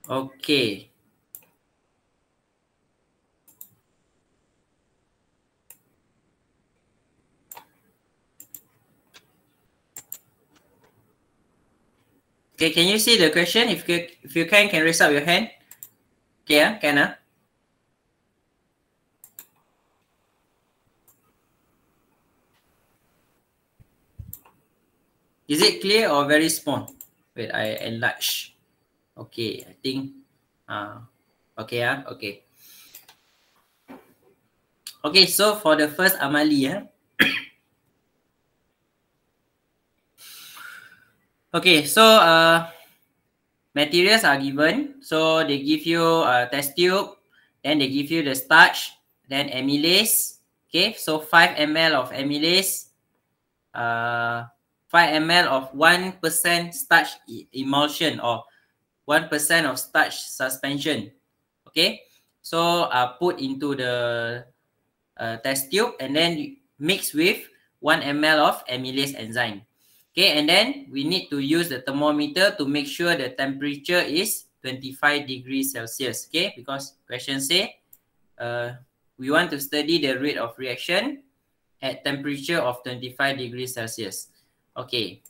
Okay. Okay, can you see the question? If you can raise up your hand. Okay, can. Is it clear or very small? Wait, I enlarge. Okay, I think. Okay, okay. Okay, so for the first Amali, okay, so materials are given. So they give you a test tube, then they give you the starch, then amylase. Okay, so 5 ml of amylase, 5 ml of 1% starch emulsion or 1% of starch suspension. Okay, so put into the test tube and then mix with 1 ml of amylase enzyme. Okay, and then we need to use the thermometer to make sure the temperature is 25 degrees Celsius. Okay, because question say we want to study the rate of reaction at temperature of 25 degrees Celsius. Okay,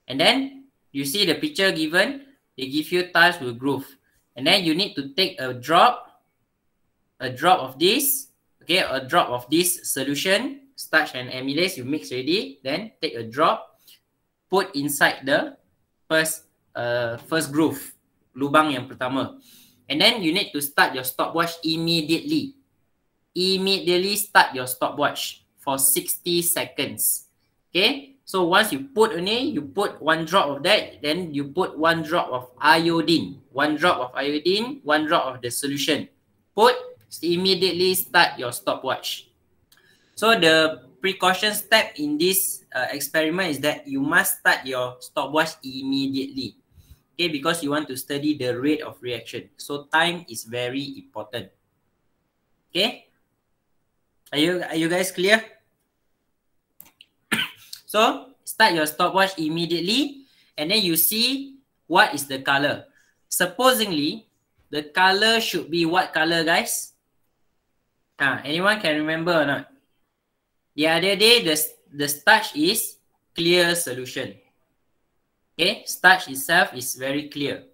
and then you see the picture given, they give you tiles with groove. And then you need to take a drop of this, okay, a drop of this solution, starch and amylase, you mix ready, then take a drop, put inside the first groove, lubang yang pertama. And then you need to start your stopwatch immediately. Immediately start your stopwatch for 60 seconds. Okay, so once you put you put 1 drop of that, then you put 1 drop of iodine, 1 drop of iodine, 1 drop of the solution. Put, immediately start your stopwatch. So the precaution step in this experiment is that you must start your stopwatch immediately. Okay, because you want to study the rate of reaction. So time is very important. Okay, are you guys clear? So start your stopwatch immediately, and then you see what is the color. Supposedly, the color should be what color, guys? Anyone can remember or not? The other day, the starch is clear solution. Okay, starch itself is very clear.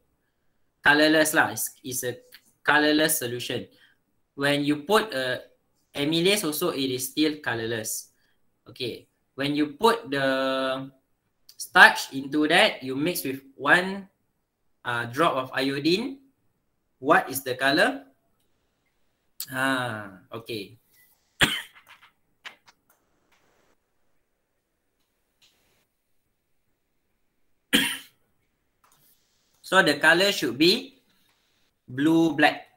Colorless lah, is a colorless solution. When you put amylase also, it is still colorless. Okay, when you put the starch into that, you mix with 1 drop of iodine. What is the color? Okay. So the color should be blue-black.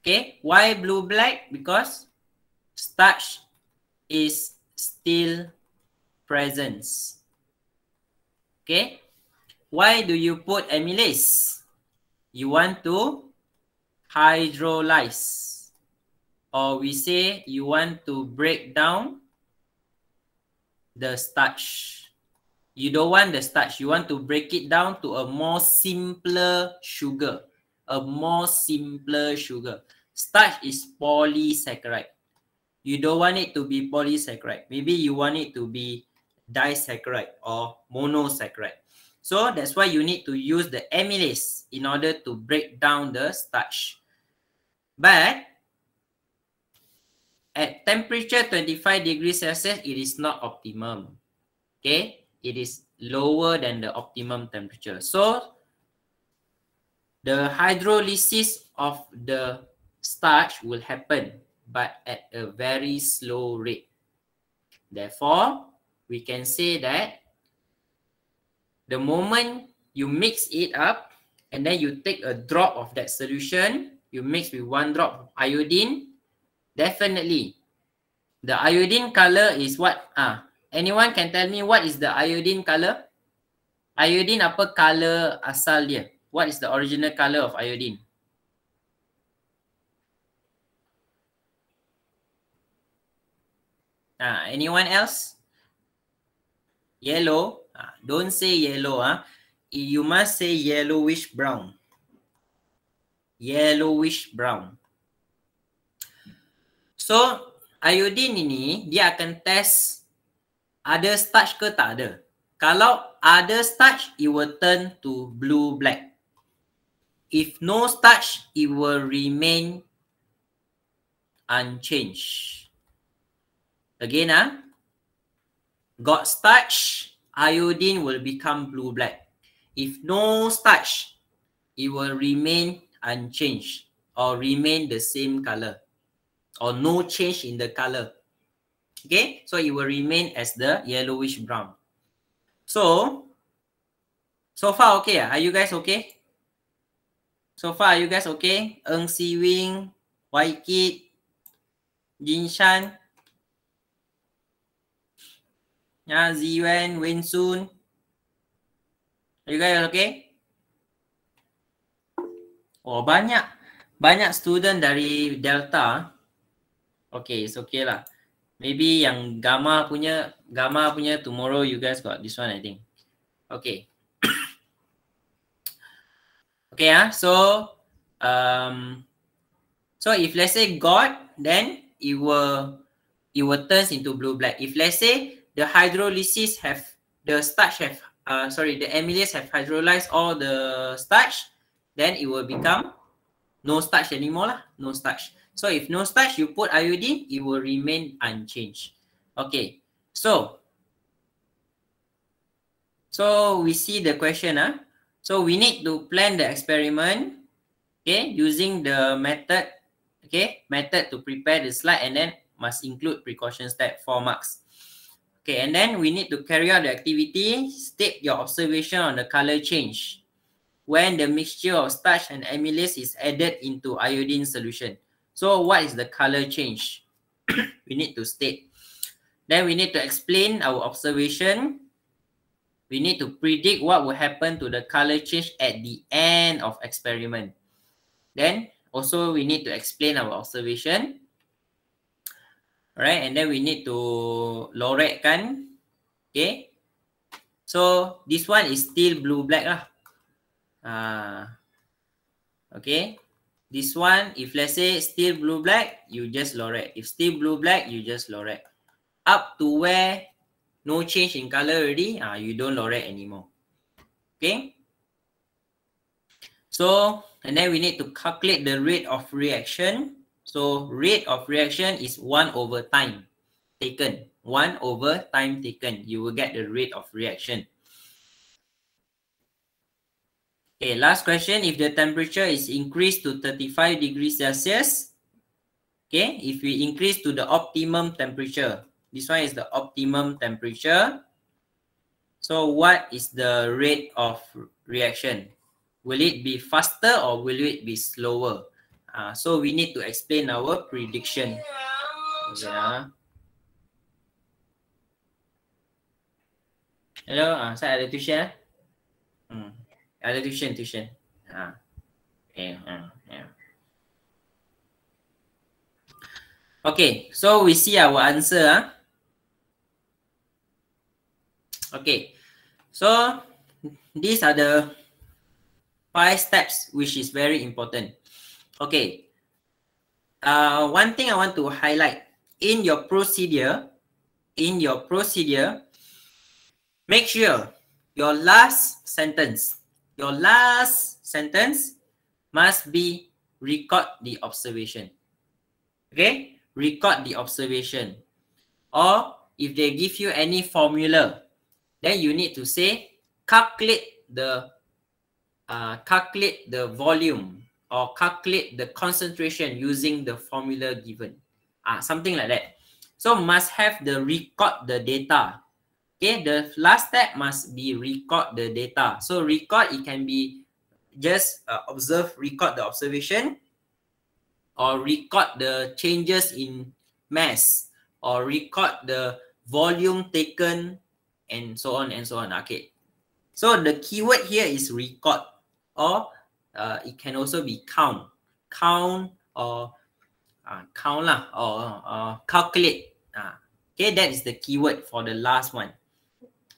Okay, why blue-black? Because starch is still present. Okay, why do you put amylase? You want to hydrolyze, or we say you want to break down the starch. You don't want the starch. You want to break it down to a more simpler sugar. A more simpler sugar. Starch is polysaccharide. You don't want it to be polysaccharide. Maybe you want it to be disaccharide or monosaccharide. So that's why you need to use the amylase in order to break down the starch. But at temperature 25 degrees Celsius, it is not optimum. Okay, it is lower than the optimum temperature. So the hydrolysis of the starch will happen, but at a very slow rate. Therefore, we can say that the moment you mix it up and then you take a drop of that solution, you mix with 1 drop of iodine, definitely the iodine color is what? Anyone can tell me what is the iodine color? Iodine apa color asal dia? What is the original color of iodine? Anyone else? Yellow. Don't say yellow. You must say yellowish brown. Yellowish brown. So, iodine ini dia akan test ada starch ke tak ada. Kalau ada starch, it will turn to blue-black. If no starch, it will remain unchanged. Again, got starch, iodine will become blue-black. If no starch, it will remain unchanged or remain the same color or no change in the color. Okay, so it will remain as the yellowish brown. So far okay? Are you guys okay? So far, are you guys okay? Eng Si Wing, Wai Kit, Jin Shan, Ziwen, Wen Sun. Are you guys okay? Oh, banyak student dari Delta. Okay, it's okay lah. Maybe yang Gamma punya tomorrow you guys got this one, I think. Okay. Okay, so if let's say got, then it will turn into blue-black. If let's say the hydrolysis have, the starch have, the amylase have hydrolyzed all the starch, then it will become no starch anymore lah, no starch. So if no starch, you put iodine, it will remain unchanged. Okay, so we see the question. So we need to plan the experiment, okay, using the method, method to prepare the slide, and then must include precaution step 4 marks. Okay, and then we need to carry out the activity. State your observation on the color change when the mixture of starch and amylase is added into iodine solution. So what is the color change? We need to state. Then we need to explain our observation. We need to predict what will happen to the color change at the end of experiment. Then also we need to explain our observation. Alright, and then we need to lorette kan. Okay. So this one is still blue-black lah. Okay. This one, if let's say still blue-black, you just lorette. If still blue-black, you just lorette. Up to where no change in color already, you don't lorette anymore. Okay. So, and then we need to calculate the rate of reaction. So, rate of reaction is 1 over time taken. 1 over time taken. You will get the rate of reaction. Okay, last question. If the temperature is increased to 35 degrees Celsius, okay, if we increase to the optimum temperature, this one is the optimum temperature. So what is the rate of reaction? Will it be faster or will it be slower? So we need to explain our prediction. Okay, Hello, saya ada tuition. Ada tuition. Okay, yeah. Okay, so we see our answer. Okay, so these are the 5 steps which is very important. Okay, one thing I want to highlight in your procedure, make sure your last sentence must be record the observation. Okay, record the observation. Or if they give you any formula, then you need to say calculate the volume or calculate the concentration using the formula given. Something like that. So must have the record the data. Okay, the last step must be record the data. So record, it can be just record the observation, or record the changes in mass, or record the volume taken, and so on and so on. Okay, so the keyword here is record, or it can also be count or calculate. Okay, that is the keyword for the last one.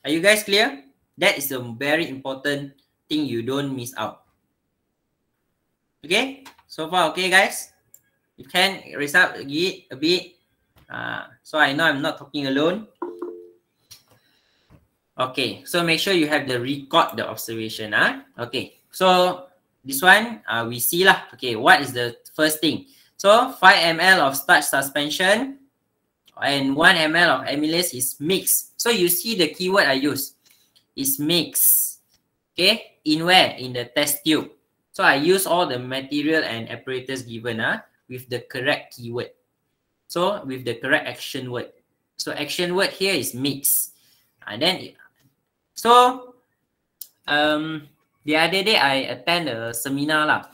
Are you guys clear? That is a very important thing you don't miss out. Okay, so far okay guys? You can raise up a bit. So I know I'm not talking alone. Okay, so make sure you have the record the observation. Okay, so this one we see lah. Okay, what is the first thing? So 5 ml of starch suspension and 1 ml of amylase is mixed. So you see the keyword I use is mixed. Okay, in where? In the test tube. So I use all the material and apparatus given with the correct keyword. So with the correct action word. So action word here is mix. And then so the other day I attend a seminar lah.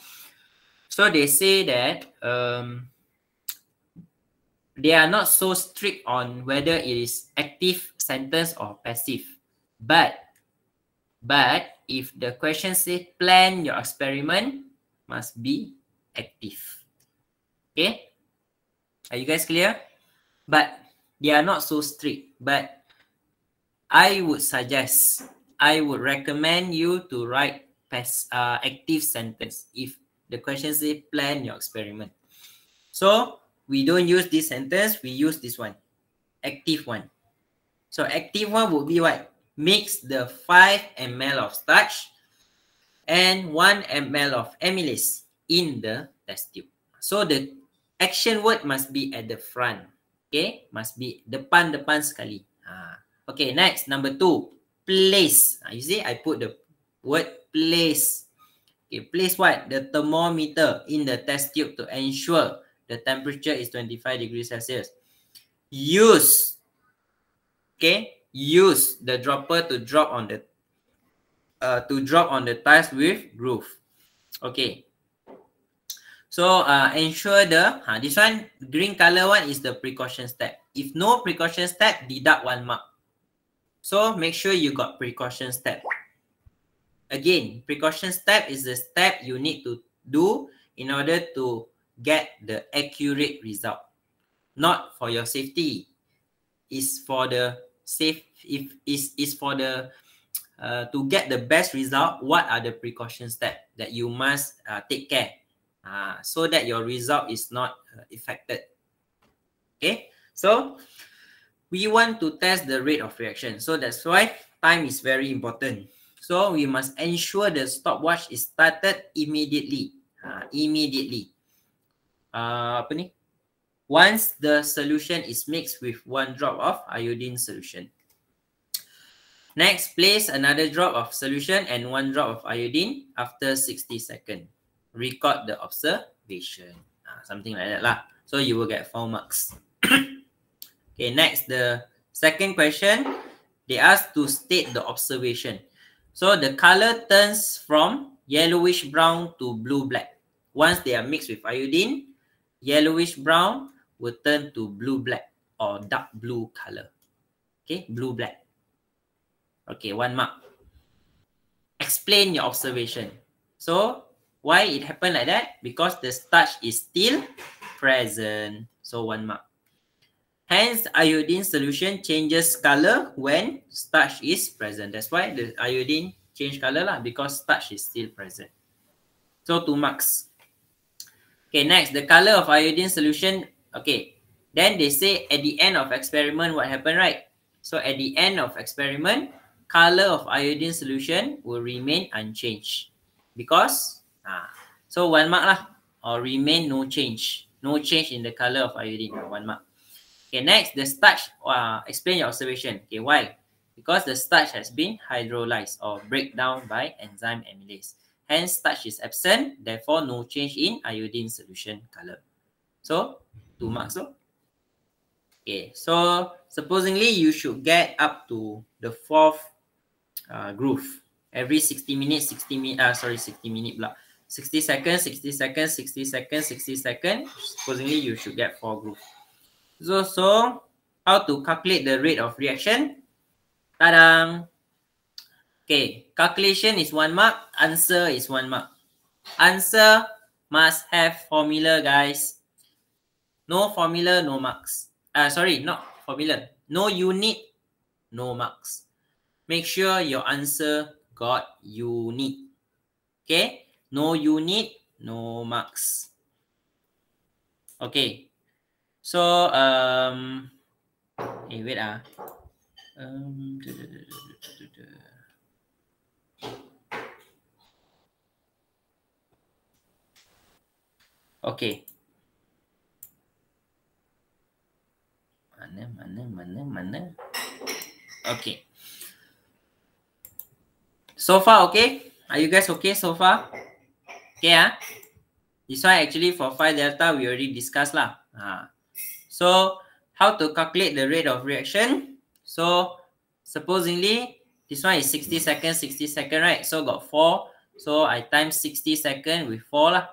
So they say that they are not so strict on whether it is active sentence or passive. But if the question says plan your experiment, must be active. Okay? Are you guys clear? But they are not so strict. But I would suggest, I would recommend you to write active sentence if the question says plan your experiment. So we don't use this sentence, we use this one, active one. So active one would be what? Mix the 5 ml of starch and 1 ml of amylase in the test tube. So the action word must be at the front. Okay, must be depan sekali. Okay, next, number 2, place. You see, I put the word place. Okay, place what? The thermometer in the test tube to ensure the temperature is 25 degrees Celsius. Use, okay, use the dropper to drop on the tiles with groove. Okay. So ensure the this one green color one is the precaution step. If no precaution step, deduct 1 mark. So make sure you got precaution step. Again, precaution step is the step you need to do in order to get the accurate result. Not for your safety. It's for the to get the best result. What are the precaution steps that you must take care so that your result is not affected? Okay, so we want to test the rate of reaction. So that's why time is very important. So we must ensure the stopwatch is started immediately. Once the solution is mixed with 1 drop of iodine solution. Next, place another drop of solution and 1 drop of iodine after 60 seconds. Record the observation. Something like that lah. So you will get 4 marks. Okay, next, the second question, they ask to state the observation. So the color turns from yellowish brown to blue black. Once they are mixed with iodine, yellowish brown will turn to blue black or dark blue color. Okay, blue black. Okay, 1 mark. Explain your observation. So why it happened like that? Because the starch is still present. So 1 mark. Hence, iodine solution changes color when starch is present. That's why the iodine change color lah, because starch is still present. So 2 marks. Okay, next, the color of iodine solution. Okay, then they say at the end of experiment, what happened, right? So at the end of experiment, color of iodine solution will remain unchanged. Because, so 1 mark lah, or remain no change. No change in the color of iodine, 1 mark. Okay, next, the starch, explain your observation. Okay, why? Because the starch has been hydrolyzed or break down by enzyme amylase. Hence, starch is absent, therefore no change in iodine solution color. So, 2 marks. Okay, so supposedly you should get up to the 4th groove. Every 60 minutes, 60 minute block. 60 seconds, 60 seconds, 60 seconds, 60 seconds. Supposedly you should get 4 groove. So how to calculate the rate of reaction? Tadang! Okay, calculation is 1 mark, answer is 1 mark. Answer must have formula, guys. No formula, no marks. Sorry, not formula. No unit, no marks. make sure your answer got unit. Okay, no unit, no marks. Okay, so wait okay. Mana. Okay. So far, okay? Are you guys okay so far? Okay, this one actually for phi delta, we already discussed lah. So, how to calculate the rate of reaction? So, supposingly, this one is 60 seconds, 60 seconds, right? So, got 4. So, I times 60 seconds with 4 lah.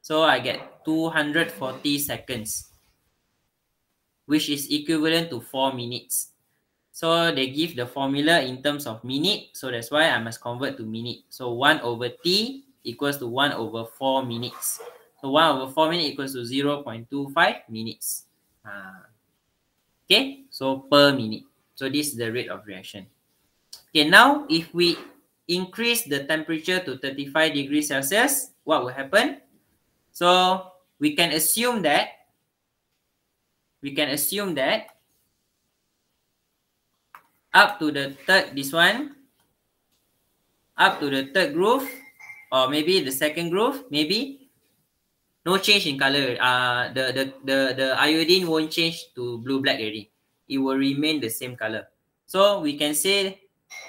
So, I get 240 seconds, which is equivalent to 4 minutes. So they give the formula in terms of minute. So that's why I must convert to minute. So 1 over t equals to 1 over 4 minutes. So 1 over 4 minutes equals to 0.25 minutes. Okay, so per minute. So this is the rate of reaction. Okay, now if we increase the temperature to 35 degrees Celsius, what will happen? So we can assume that up to the third, up to the third groove, or maybe the second groove, maybe no change in color. The iodine won't change to blue black already. It will remain the same color. So we can say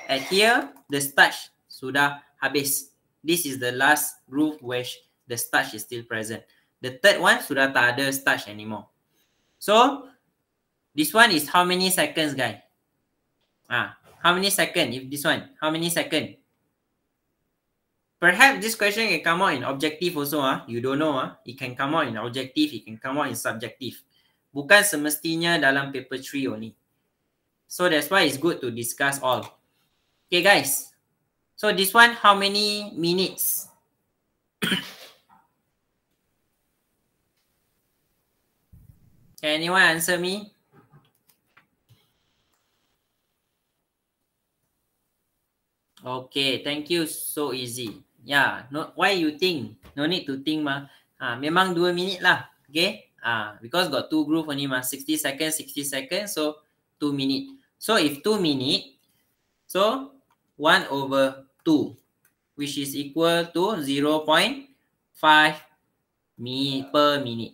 at here the starch sudah habis. This is the last groove where the starch is still present. The third one sudah tak ada starch anymore. So this one is how many seconds, guys? How many seconds? If this one, how many seconds? Perhaps this question can come out in objective also. You don't know. It can come out in objective. It can come out in subjective. Bukan semestinya dalam paper 3 only. So that's why it's good to discuss all. Okay, guys. So this one, how many minutes? Can anyone answer me? Okay, thank you. So easy. Yeah, why you think? No need to think memang 2 minit lah. Okay? Because got 2 groove only 60 seconds, 60 seconds. So 2 minutes. So if 2 minutes, so 1 over 2, which is equal to 0.5 per minute.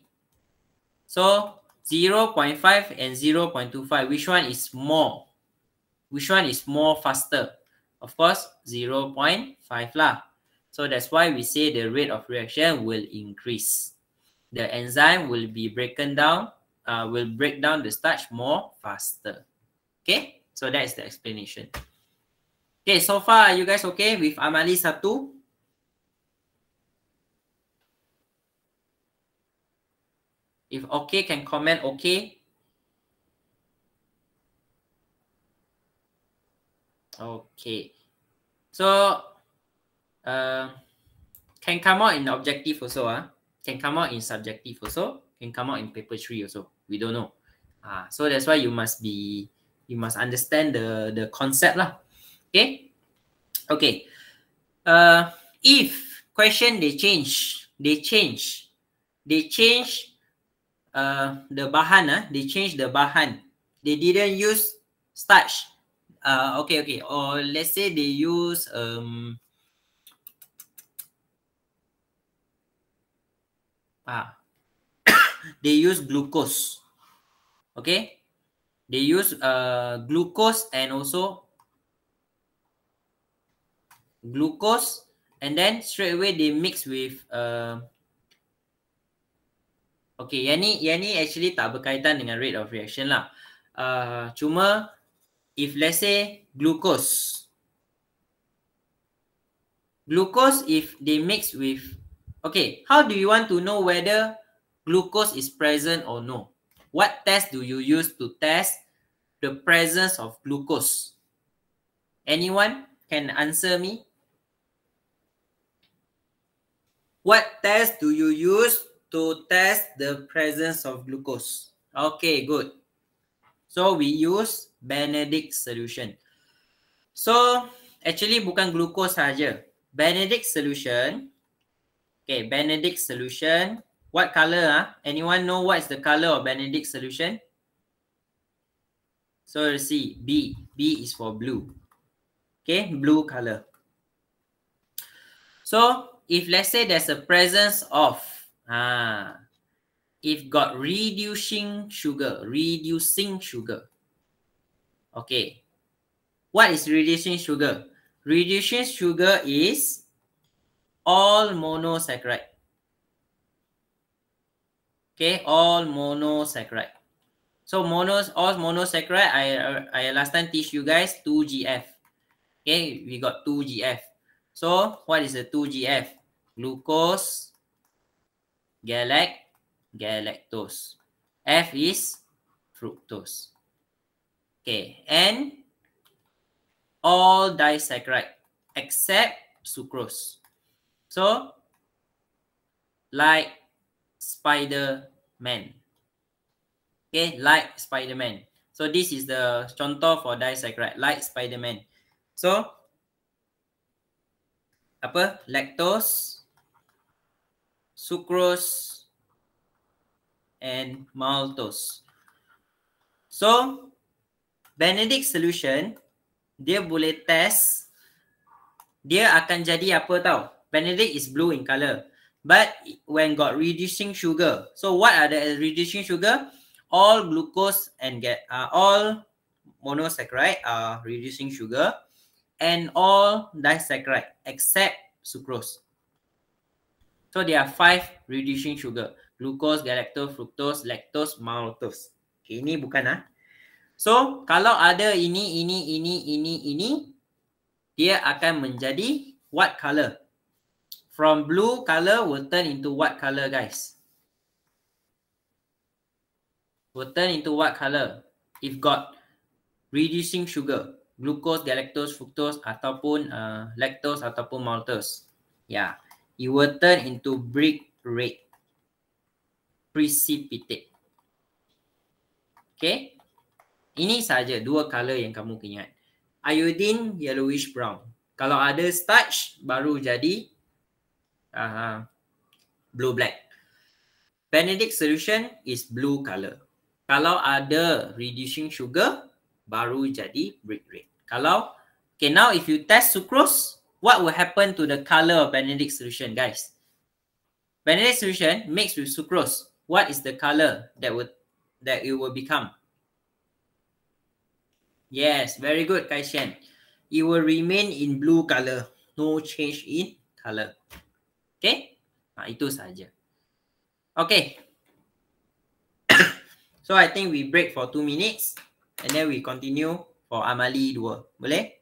So 0.5 and 0.25, which one is more? Which one is more faster? Of course, 0.5 lah. So that's why we say the rate of reaction will increase. The enzyme will be broken down, will break down the starch more faster. Okay, so that is the explanation. Okay, so far, are you guys okay with Amali 1? If okay, can comment okay. Okay. So, can come out in objective also. Can come out in subjective also. Can come out in paper 3 also. We don't know. So that's why you must understand the concept lah. Okay. Okay. If question they change the bahan. They change the bahan. They didn't use starch. Okay. Or let's say they use they use glucose. Okay, they use glucose and then straight away they mix with okay, yang ni actually tak berkaitan dengan rate of reaction lah. Cuma if let's say glucose if they mix with, okay, how do you want to know whether glucose is present or no? What test do you use to test the presence of glucose? Anyone can answer me? What test do you use to test the presence of glucose? Okay, good. So we use Benedict solution. So actually bukan glucose saja. Benedict solution. Okay, Benedict solution. What color? Anyone know what is the color of Benedict solution? So let's see. B. B is for blue. Okay, blue color. So if let's say there's a presence of if got reducing sugar. Okay. What is reducing sugar? Reducing sugar is all monosaccharide. Okay, all monosaccharide. So all monosaccharide, I last time teach you guys 2GF. Okay, we got 2GF. So what is the 2GF? Glucose, galactose. F is fructose. Okay, and all disaccharide except sucrose. So like Spider-Man. Okay, like Spider-Man. So this is the contour for disaccharide, like Spider-Man. So apa? Lactose, sucrose, and maltose. So Benedict solution, dia boleh test, dia akan jadi apa tau? Benedict is blue in color. But when got reducing sugar, so what are the reducing sugar? All glucose and all monosaccharide are reducing sugar, and all disaccharide except sucrose. So there are 5 reducing sugar: glucose, galactose, fructose, lactose, maltose. Okay, ini bukan So kalau ada ini, dia akan menjadi what color? From blue color will turn into what color, guys? Will turn into what color? If got reducing sugar, glucose, galactose, fructose, ataupun lactose ataupun maltose. Yeah, it will turn into brick red, precipitate. Okay, ini saja 2 color yang kamu ingat. Iodine yellowish brown. Kalau ada starch baru jadi blue black. Benedict solution is blue color. Kalau ada reducing sugar, baru jadi brick red. Okay, now if you test sucrose, what will happen to the color of Benedict solution, guys? Benedict solution mixed with sucrose. What is the color that it will become? Yes, very good, Kaishan. It will remain in blue color. No change in color. Okay? Itu saja. Okay. So I think we break for 2 minutes and then we continue for Amali 2. Boleh?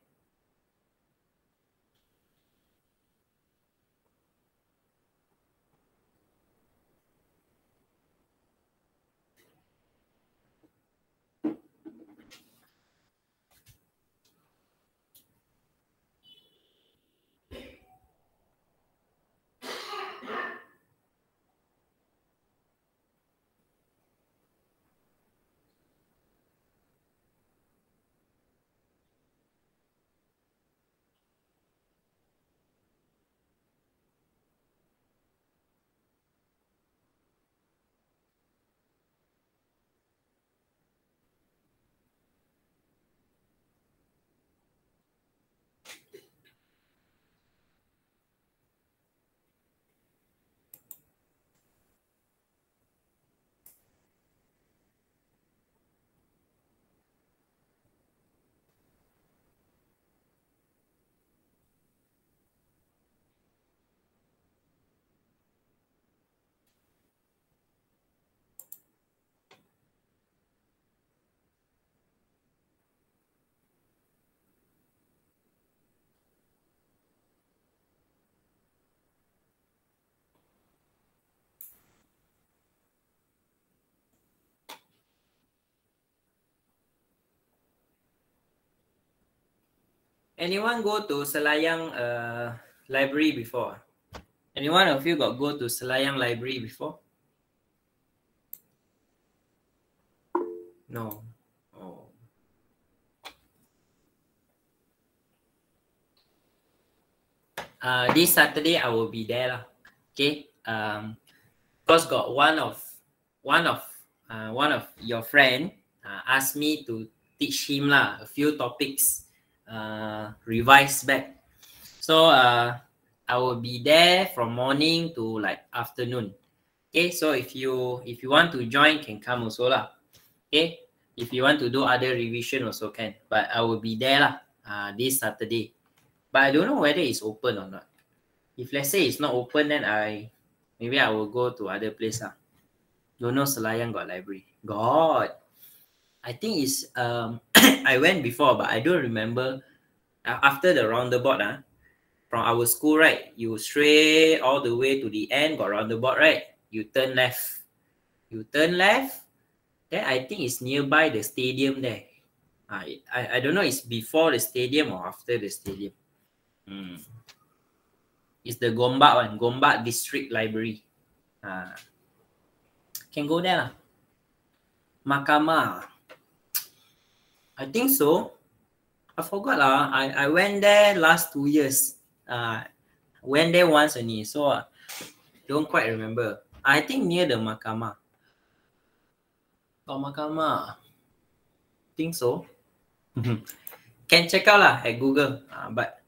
Anyone go to Selayang library before? Anyone of you got go to Selayang library before? No. Oh. This Saturday I will be there lah. Okay. Because got one of your friend asked me to teach him lah a few topics, revise back. So I will be there from morning to like afternoon. Okay, so if you want to join, can come also lah. Okay, if you want to do other revision also can, but I will be there lah this Saturday. But I don't know whether it's open or not. If let's say it's not open, then maybe I will go to other place lah. Don't know Selayang got library. God, I think it's I went before, but I don't remember. After the roundabout from our school, right? You straight all the way to the end, got roundabout, right? You turn left. Then I think it's nearby the stadium there. I don't know it's before the stadium or after the stadium. It's the Gombak one, Gombak District Library. Can go there lah. Mahkamah. I think so. I forgot lah. I went there last 2 years. Went there once only, so don't quite remember. I think near the Mahkamah. Mahkamah. Think so. Can check out lah at Google. But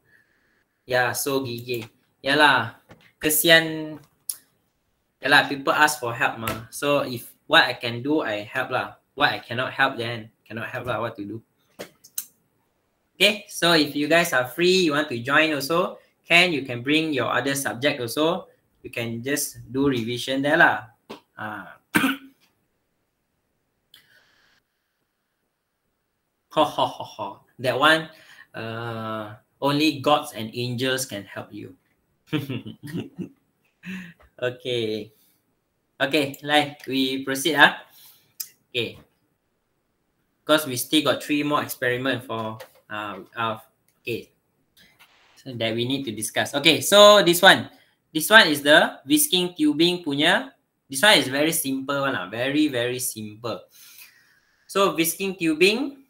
yeah, so gigi. Yalah, kesian. Yalah, people ask for help mah. So if what I can do, I help lah. What I cannot help, then cannot help lah. What to do? Okay, so if you guys are free, you want to join also, you can bring your other subject also. You can just do revision there lah. That one, only gods and angels can help you. Okay, like we proceed Okay, because we still got 3 more experiments for okay, so that we need to discuss. Okay, so this one is the whisking tubing punya. This one is very simple one very simple. So whisking tubing,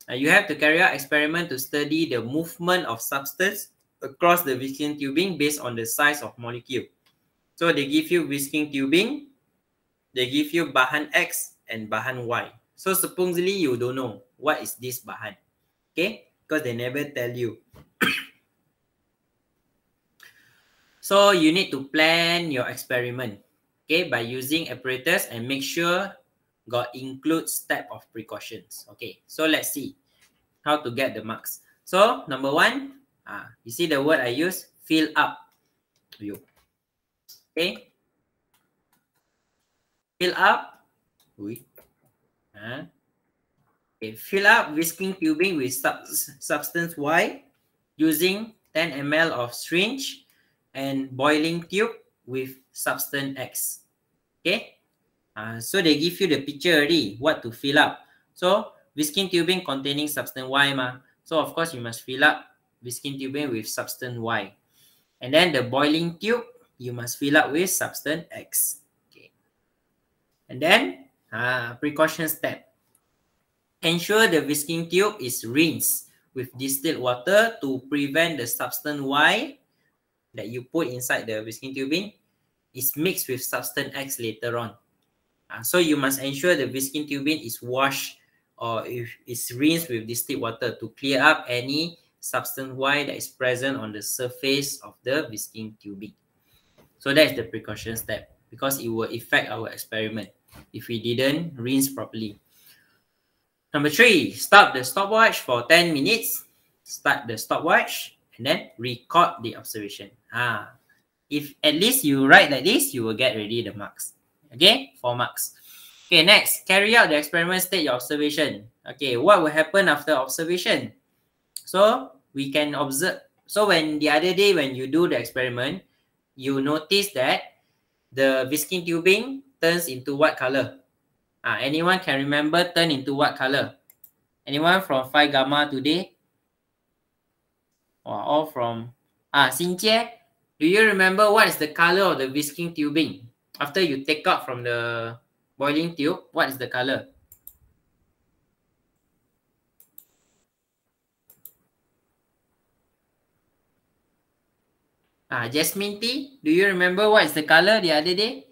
you have to carry out experiment to study the movement of substance across the whisking tubing based on the size of molecule. So they give you whisking tubing, they give you bahan X and bahan Y. So supposedly you don't know what is this bahan, okay? Because they never tell you. So you need to plan your experiment, okay, by using apparatus and make sure got include step of precautions. Okay, so let's see how to get the marks. So number 1, you see the word I use, fill up. Okay, fill up. Okay, fill up whisking tubing with substance Y using 10 ml of syringe and boiling tube with substance X. Okay, so they give you the picture already, what to fill up. So whisking tubing containing substance Y ma. So of course you must fill up whisking tubing with substance Y. And then the boiling tube, you must fill up with substance X. Okay. And then precaution step. Ensure the whisking tube is rinsed with distilled water to prevent the substance Y that you put inside the whisking tubing is mixed with substance X later on. So you must ensure the whisking tubing is washed or if it's rinsed with distilled water to clear up any substance Y that is present on the surface of the whisking tubing. So that's the precaution step because it will affect our experiment if we didn't rinse properly. Number 3, stop the stopwatch for 10 minutes. Start the stopwatch and then record the observation. If at least you write like this, you will get ready the marks. Okay, 4 marks. Okay, next, carry out the experiment, state your observation. Okay, what will happen after observation? So we can observe. So when the other day when you do the experiment, you notice that the whisking tubing turns into what color? Anyone can remember turn into what color? Anyone from 5 Gamma today? Or all from Xinjie? Do you remember what is the color of the whisking tubing? After you take out from the boiling tube, what is the color? Jasmine tea. Do you remember what is the color the other day?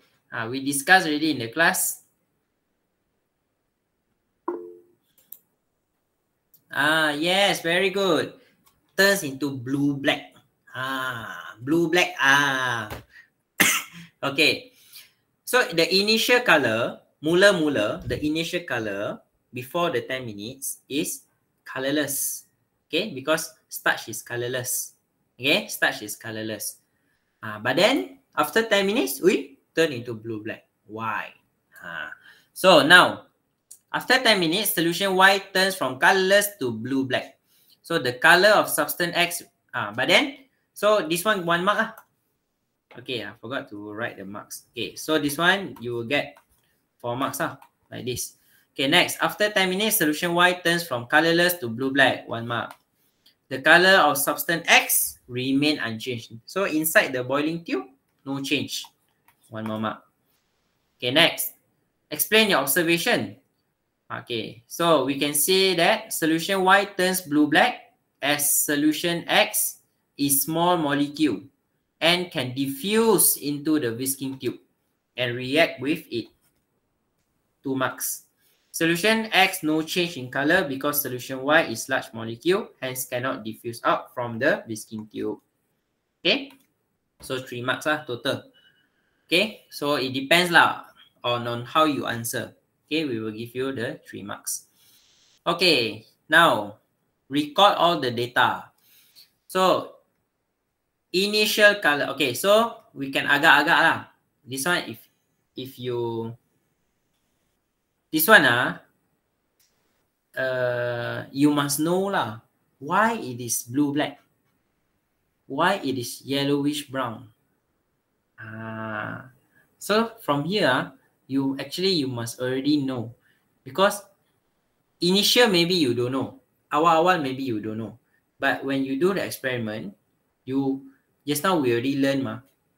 We discussed already in the class. Yes, very good. Turns into blue black. Blue black. Okay. So the initial color, mula-mula, the initial color before the 10 minutes is colorless. Okay, because starch is colorless. Okay, starch is colorless. But then after 10 minutes, we turn into blue black. Why? So now, after 10 minutes, solution Y turns from colorless to blue black. So the color of substance X, but then, so this one mark. Okay, I forgot to write the marks. Okay, so this one you will get 4 marks like this. Okay, next, after 10 minutes, solution Y turns from colorless to blue black, 1 mark. The color of substance X remain unchanged. So inside the boiling tube, no change, 1 more mark. Okay, next, explain your observation. Okay, so we can say that solution Y turns blue-black as solution X is small molecule and can diffuse into the whisking tube and react with it. 2 marks. Solution X no change in color because solution Y is large molecule, hence cannot diffuse out from the whisking tube. Okay, so 3 marks total. Okay, so it depends on how you answer. Okay, we will give you the 3 marks. Okay, now record all the data. So initial color. Okay, so we can agak-agak lah. This one, if you this one you must know lah why it is blue black, why it is yellowish brown. So from here you must already know, because initial maybe you don't know, awal-awal maybe you don't know, but when you do the experiment, you just now we already learn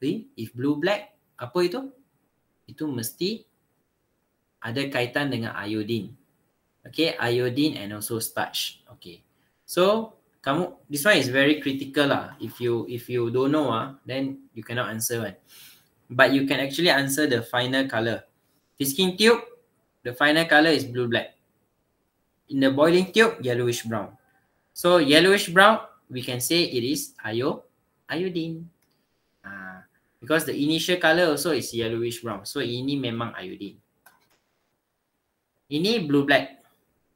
if blue black apa itu mesti ada kaitan dengan iodine. Okay, iodine and also starch. Okay, so this one is very critical lah. If you don't know then you cannot answer one. But you can actually answer the final color. Whisking tube, the final color is blue black. In the boiling tube, yellowish brown. So yellowish brown, we can say it is iodine. Because the initial color also is yellowish brown. So ini memang iodine. Ini blue black.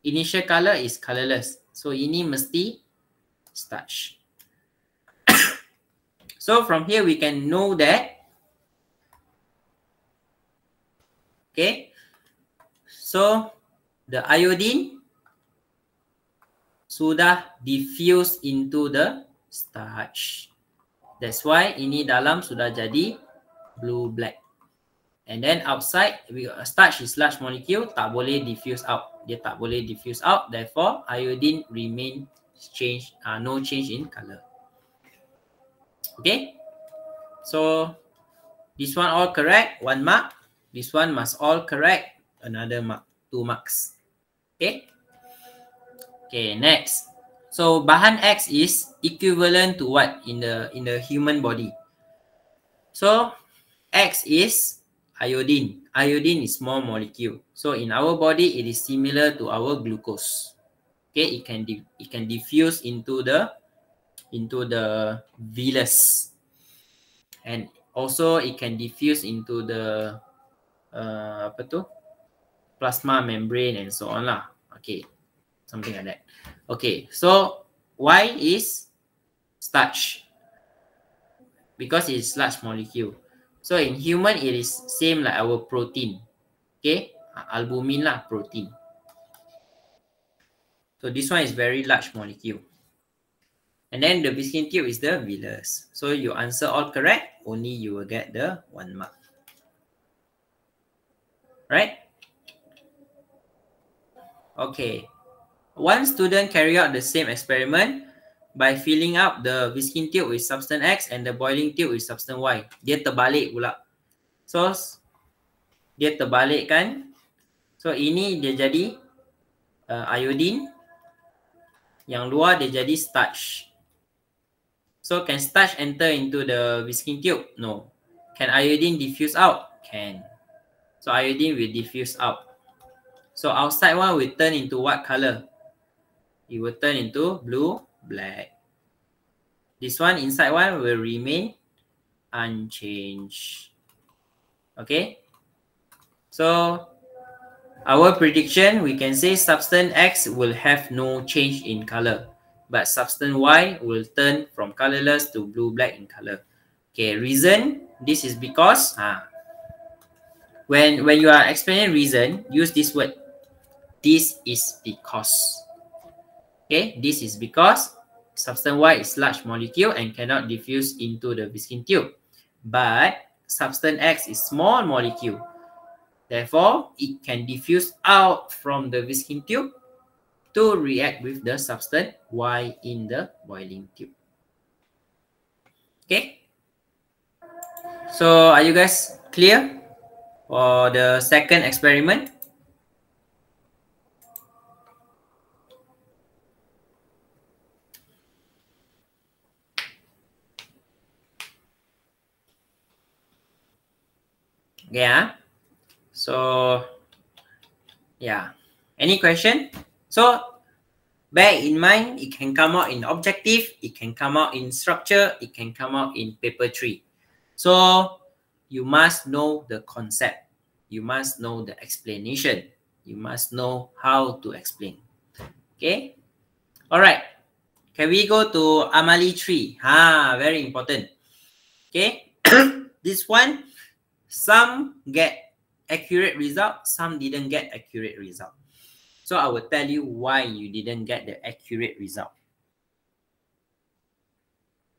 Initial color is colorless. So ini mesti starch. So from here we can know that. Okay. So the iodine sudah diffuse into the starch. That's why ini dalam sudah jadi blue black. And then outside, starch is large molecule, tak boleh diffuse out. Dia tak boleh diffuse out. Therefore, iodine remain no change in color. Okay. So this one all correct, 1 mark. This one must all correct, another mark, 2 marks. Okay. Okay, next. So bahan X is equivalent to what in the human body? So X is iodine. Iodine is small molecule. So in our body, it is similar to our glucose. Okay, it can diffuse into the villus, and also it can diffuse into the plasma membrane and so on lah. Okay, something like that. Okay, so Y is starch because it's large molecule. So in human, it is same like our protein. Okay, albumin lah, protein. So this one is very large molecule. And then the whisking tube is the villus. So you answer all correct, only you will get the 1 mark. Right? Okay. One student carry out the same experiment by filling up the whisking tube with substance X and the boiling tube with substance Y. Dia terbalik pula. So, dia terbalik kan. So, ini dia jadi iodine. Yang luar dia jadi starch. So can starch enter into the whisking tube? No. Can iodine diffuse out? Can. So iodine will diffuse out. So outside one will turn into what color? It will turn into blue, black. This one inside one will remain unchanged. Okay. So our prediction, we can say substance X will have no change in color, but substance Y will turn from colorless to blue-black in color. Okay, reason, this is because, when you are explaining reason, use this word. This is because. Okay, this is because substance Y is large molecule and cannot diffuse into the whisking tube. But substance X is small molecule. Therefore, it can diffuse out from the whisking tube to react with the substance Y in the boiling tube. Okay? So, are you guys clear for the second experiment? Yeah. So, yeah. Any question? So, bear in mind, it can come out in objective, it can come out in structure, it can come out in paper 3. So, you must know the concept. You must know the explanation. You must know how to explain. Okay? Alright. Can we go to Amali 3? Very important. Okay? This one, some get accurate result, some didn't get accurate result. So I will tell you why you didn't get the accurate result.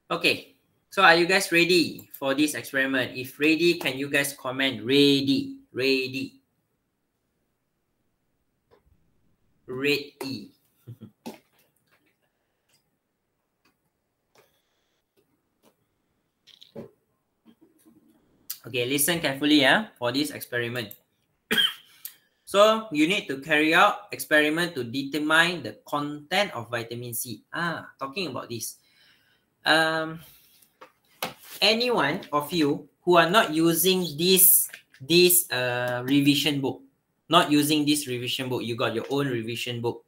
Okay, so are you guys ready for this experiment? If ready, can you guys comment ready? Ready. Ready. Okay, listen carefully for this experiment. So you need to carry out experiment to determine the content of vitamin C. Talking about this. Anyone of you who are not using this revision book, not using this revision book, you got your own revision book.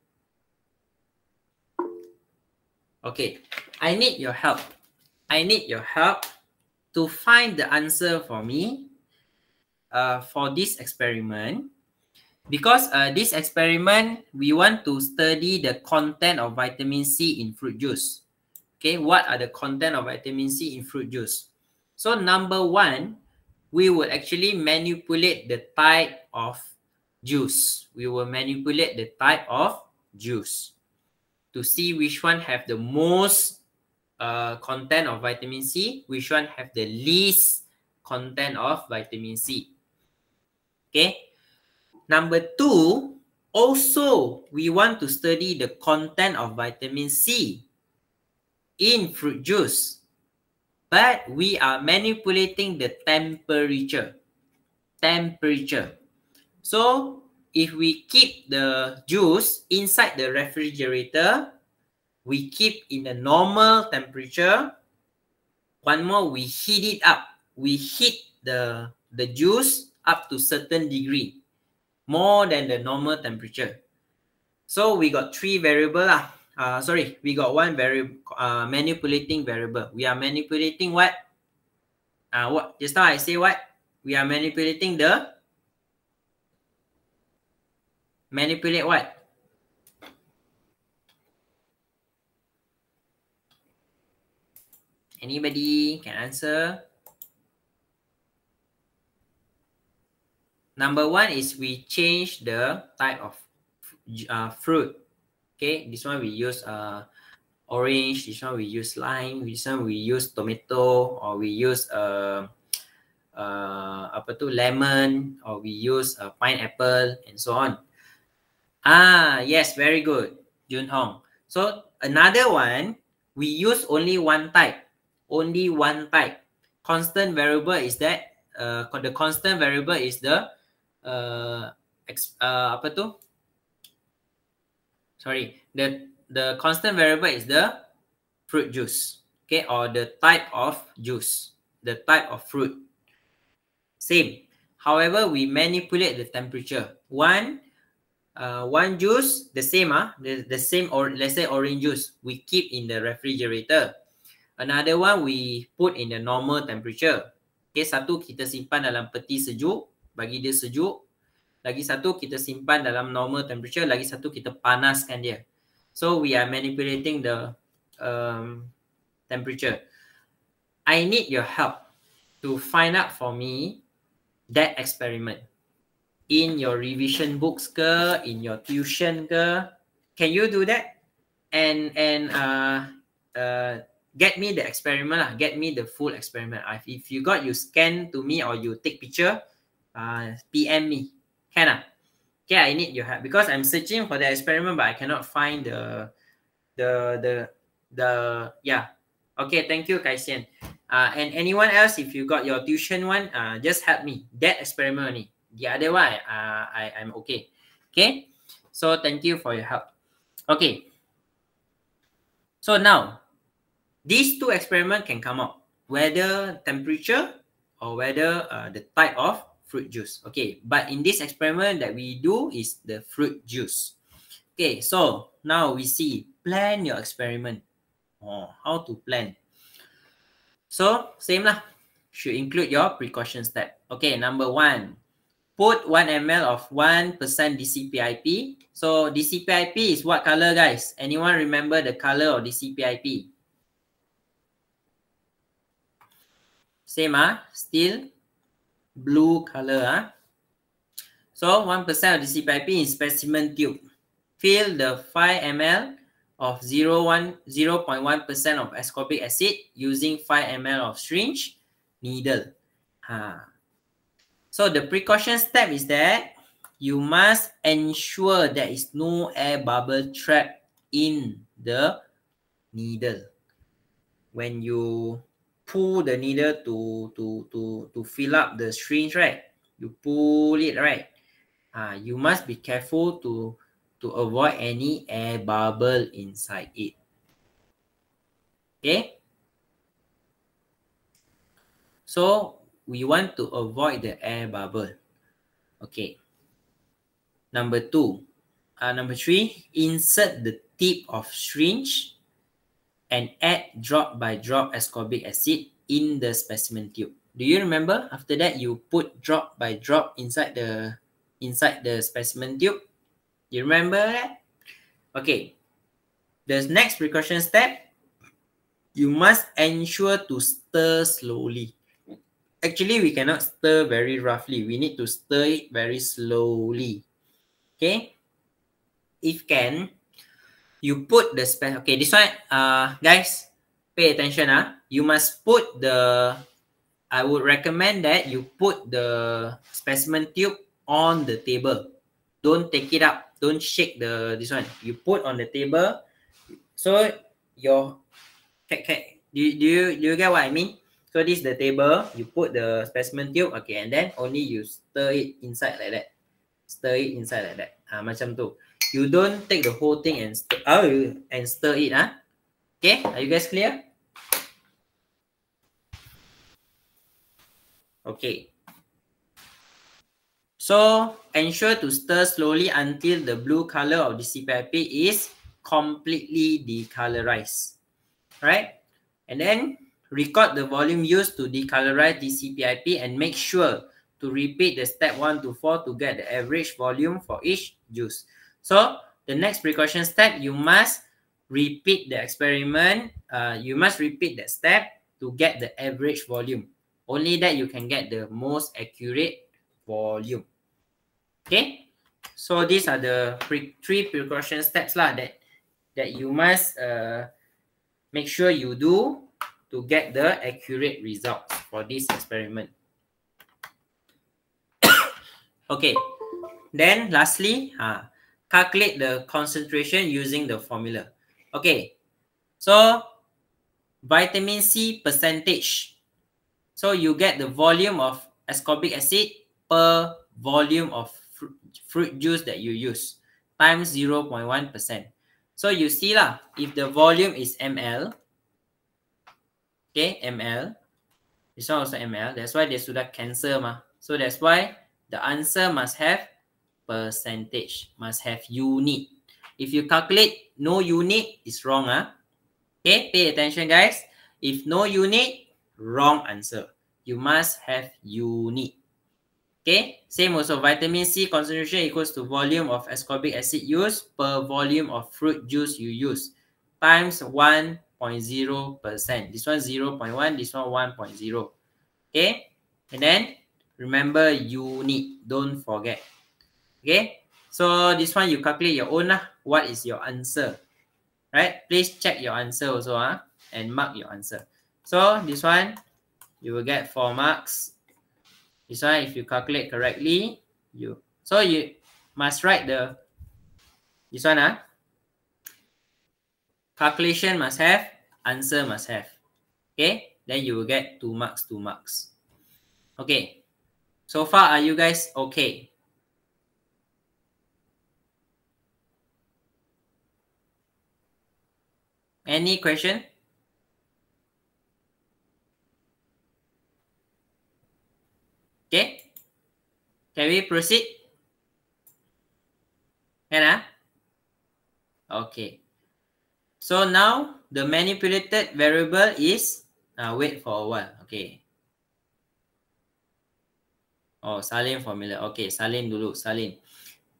Okay, I need your help. I need your help to find the answer for me for this experiment. Because this experiment, we want to study the content of vitamin C in fruit juice. Okay, what are the content of vitamin C in fruit juice? So number one, we will actually manipulate the type of juice. We will manipulate the type of juice to see which one have the most content of vitamin C, which one have the least content of vitamin C. Okay. Number two, also we want to study the content of vitamin C in fruit juice, but we are manipulating the temperature. So if we keep the juice inside the refrigerator, we keep in a normal temperature. One more, we heat it up. We heat the juice up to certain degree, more than the normal temperature. So we got three variable we got one variable, manipulating variable. We are manipulating what? What just now I say what? We are manipulating manipulate what? Anybody can answer? Number one is we change the type of fruit. Okay, this one we use orange, this one we use lime, this one we use tomato, or we use lemon, or we use pineapple, and so on. Yes, very good, Jun Hong. So another one, we use only one type. Only one type. Constant variable is that the constant variable is the the constant variable is the fruit juice. okay, or the type of juice, the type of fruit. Same. However, we manipulate the temperature. One juice, the same, the same, or let's say orange juice, we keep in the refrigerator. Another one we put in the normal temperature. Okay, satu kita simpan dalam peti sejuk, bagi dia sejuk. Lagi satu kita simpan dalam normal temperature, lagi satu kita panaskan dia. So we are manipulating the temperature. I need your help to find out for me that experiment. In your revision books ke, in your tuition ke, can you do that? And get me the experiment lah. Get me the full experiment. If you got, you scan to me or you take picture, PM me. Can ah? Okay, I need your help because I'm searching for the experiment, but I cannot find the yeah. Okay, thank you, Kaisian. And anyone else, if you got your tuition one, just help me. That experiment only. The other one, I'm okay. Okay, so thank you for your help. Okay. So now, these two experiments can come out, whether temperature or whether the type of fruit juice. Okay, but in this experiment that we do is the fruit juice. Okay, so now we see, plan your experiment. How to plan? So, same lah. Should include your precaution step. Okay, number 1. Put 1 ml of 1% DCPIP. So, DCPIP is what color, guys? Anyone remember the color of DCPIP? Same, still blue color. So, 1% of DCPIP in specimen tube. Fill the 5 ml of 0.1% of ascorbic acid using 5 ml of syringe needle. So the precaution step is that you must ensure there is no air bubble trapped in the needle. When you pull the needle to fill up the syringe, right? You pull it, right? You must be careful to avoid any air bubble inside it. Okay? So, we want to avoid the air bubble. Okay. Number 3, insert the tip of syringe and add drop by drop ascorbic acid in the specimen tube. Do you remember? After that, you put drop by drop inside the specimen tube. You remember that? Okay. The next precaution step, you must ensure to stir slowly. Actually, we cannot stir very roughly. We need to stir it very slowly. Okay? If can, you put the okay, this one, guys, pay attention. You must put I would recommend that you put the specimen tube on the table. Don't take it up. Don't shake this one. You put on the table. So your do you get what I mean? So this is the table. You put the specimen tube, okay, and then only you stir it inside like that. Stir it inside like that. Macam tu. You don't take the whole thing and stir it. Okay, are you guys clear? Okay. So ensure to stir slowly until the blue color of the CPIP is completely decolorized. Right? And then record the volume used to decolorize the CPIP and make sure to repeat the step 1 to 4 to get the average volume for each juice. So the next precaution step, you must repeat the experiment. You must repeat that step to get the average volume. Only that you can get the most accurate volume. Okay, so these are the 3 precaution steps that you must make sure you do to get the accurate results for this experiment. Okay, then lastly, calculate the concentration using the formula. Okay, so vitamin C percentage. So you get the volume of ascorbic acid per volume of fruit juice that you use times 0.1%. So you see lah, if the volume is ml, Okay, ml. This one also ml. That's why they sudah cancel mah. So that's why the answer must have percentage, must have unit. If you calculate no unit, it's wrong. Okay, pay attention guys. If no unit, wrong answer. You must have unit. Okay, same also. Vitamin C concentration equals to volume of ascorbic acid used per volume of fruit juice you use times 1.0%. This one 0.1, this one 1.0. Okay, and then remember unit. Don't forget. Okay, so this one you calculate your own. What is your answer? Right? Please check your answer also and mark your answer. So this one you will get 4 marks. This one, if you calculate correctly, you must write this one calculation must have, answer must have. Okay, then you will get 2 marks, 2 marks. Okay, so far are you guys okay? Any question? Okay, can we proceed? Can Okay. So now the manipulated variable is wait for a while. Okay. Oh, salin formula. Okay, salin dulu, salin.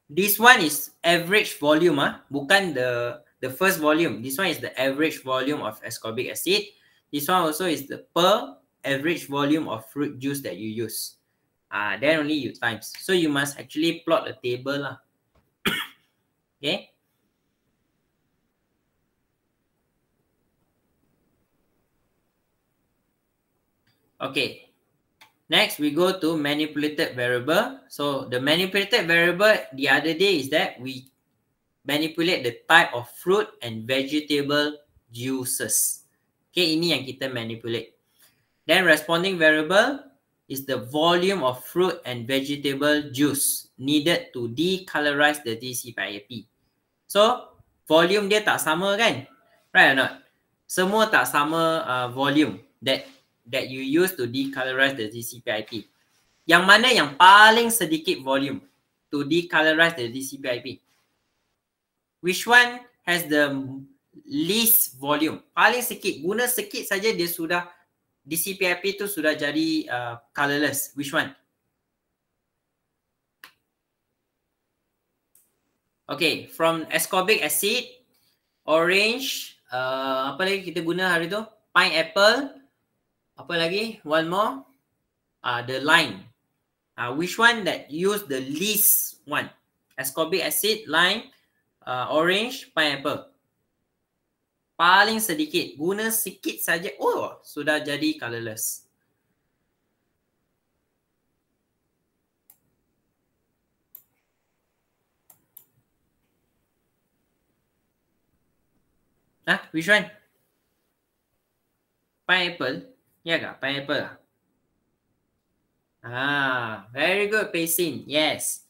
This one is average volume bukan the first volume. This one is the average volume of ascorbic acid. This one also is the per average volume of fruit juice that you use. Then only you times. So you must actually plot a table Okay. Okay. Next, we go to manipulated variable. So the manipulated variable the other day is that we manipulate the type of fruit and vegetable juices. Okay, ini yang kita manipulate. Then responding variable is the volume of fruit and vegetable juice needed to decolorize the DCPIP. So, volume dia tak sama kan? Right or not? Semua tak sama volume that you use to decolorize the DCPIP. Yang mana yang paling sedikit volume to decolorize the DCPIP? Which one has the least volume? Paling sikit. Guna sikit saja dia sudah DCPIP tu sudah jadi colorless. Which one? Okay, from ascorbic acid, orange, apa lagi kita guna hari tu? Pineapple, apa lagi? One more, the lime. Which one that use the least one? Ascorbic acid, lime, orange, pineapple. Paling sedikit, guna sikit saja, oh sudah jadi colorless. Which one? Pineapple? Ya kah? Pineapple very good, Pacing. Yes.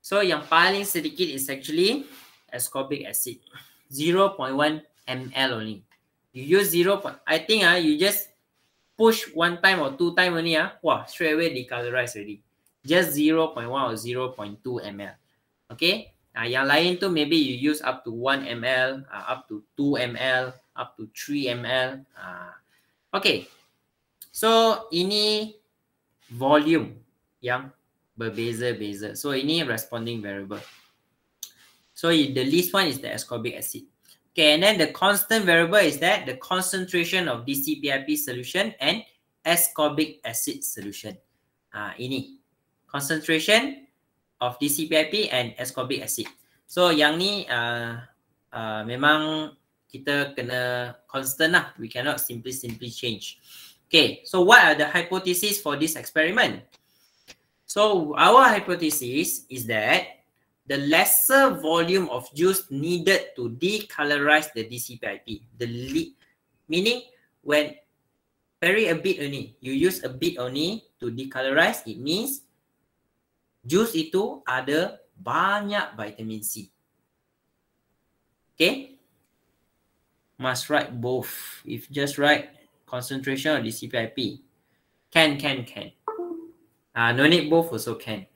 So yang paling sedikit is actually ascorbic acid. 0.1 ml only. You use 0. I think you just push 1 time or 2 time only wow, straight away decolorize already. Just 0.1 or 0.2 ml. Okay. Yang lain tu maybe you use up to 1 ml, up to 2 ml, up to 3 ml. Okay. So ini volume yang berbeza-beza. So ini responding variable. So the least one is the ascorbic acid. Okay, and then the constant variable is that the concentration of DCPIP solution and ascorbic acid solution. Ini concentration of DCPIP and ascorbic acid. So yang ni memang kita kena constant lah. We cannot simply change. Okay, so what are the hypotheses for this experiment? So our hypothesis is that the lesser volume of juice needed to decolorize the DCPIP, meaning when very a bit only, you use a bit only to decolorize, it means juice itu ada banyak vitamin C. Okay? Must write both. If just write concentration of DCPIP? Can. No need both also can.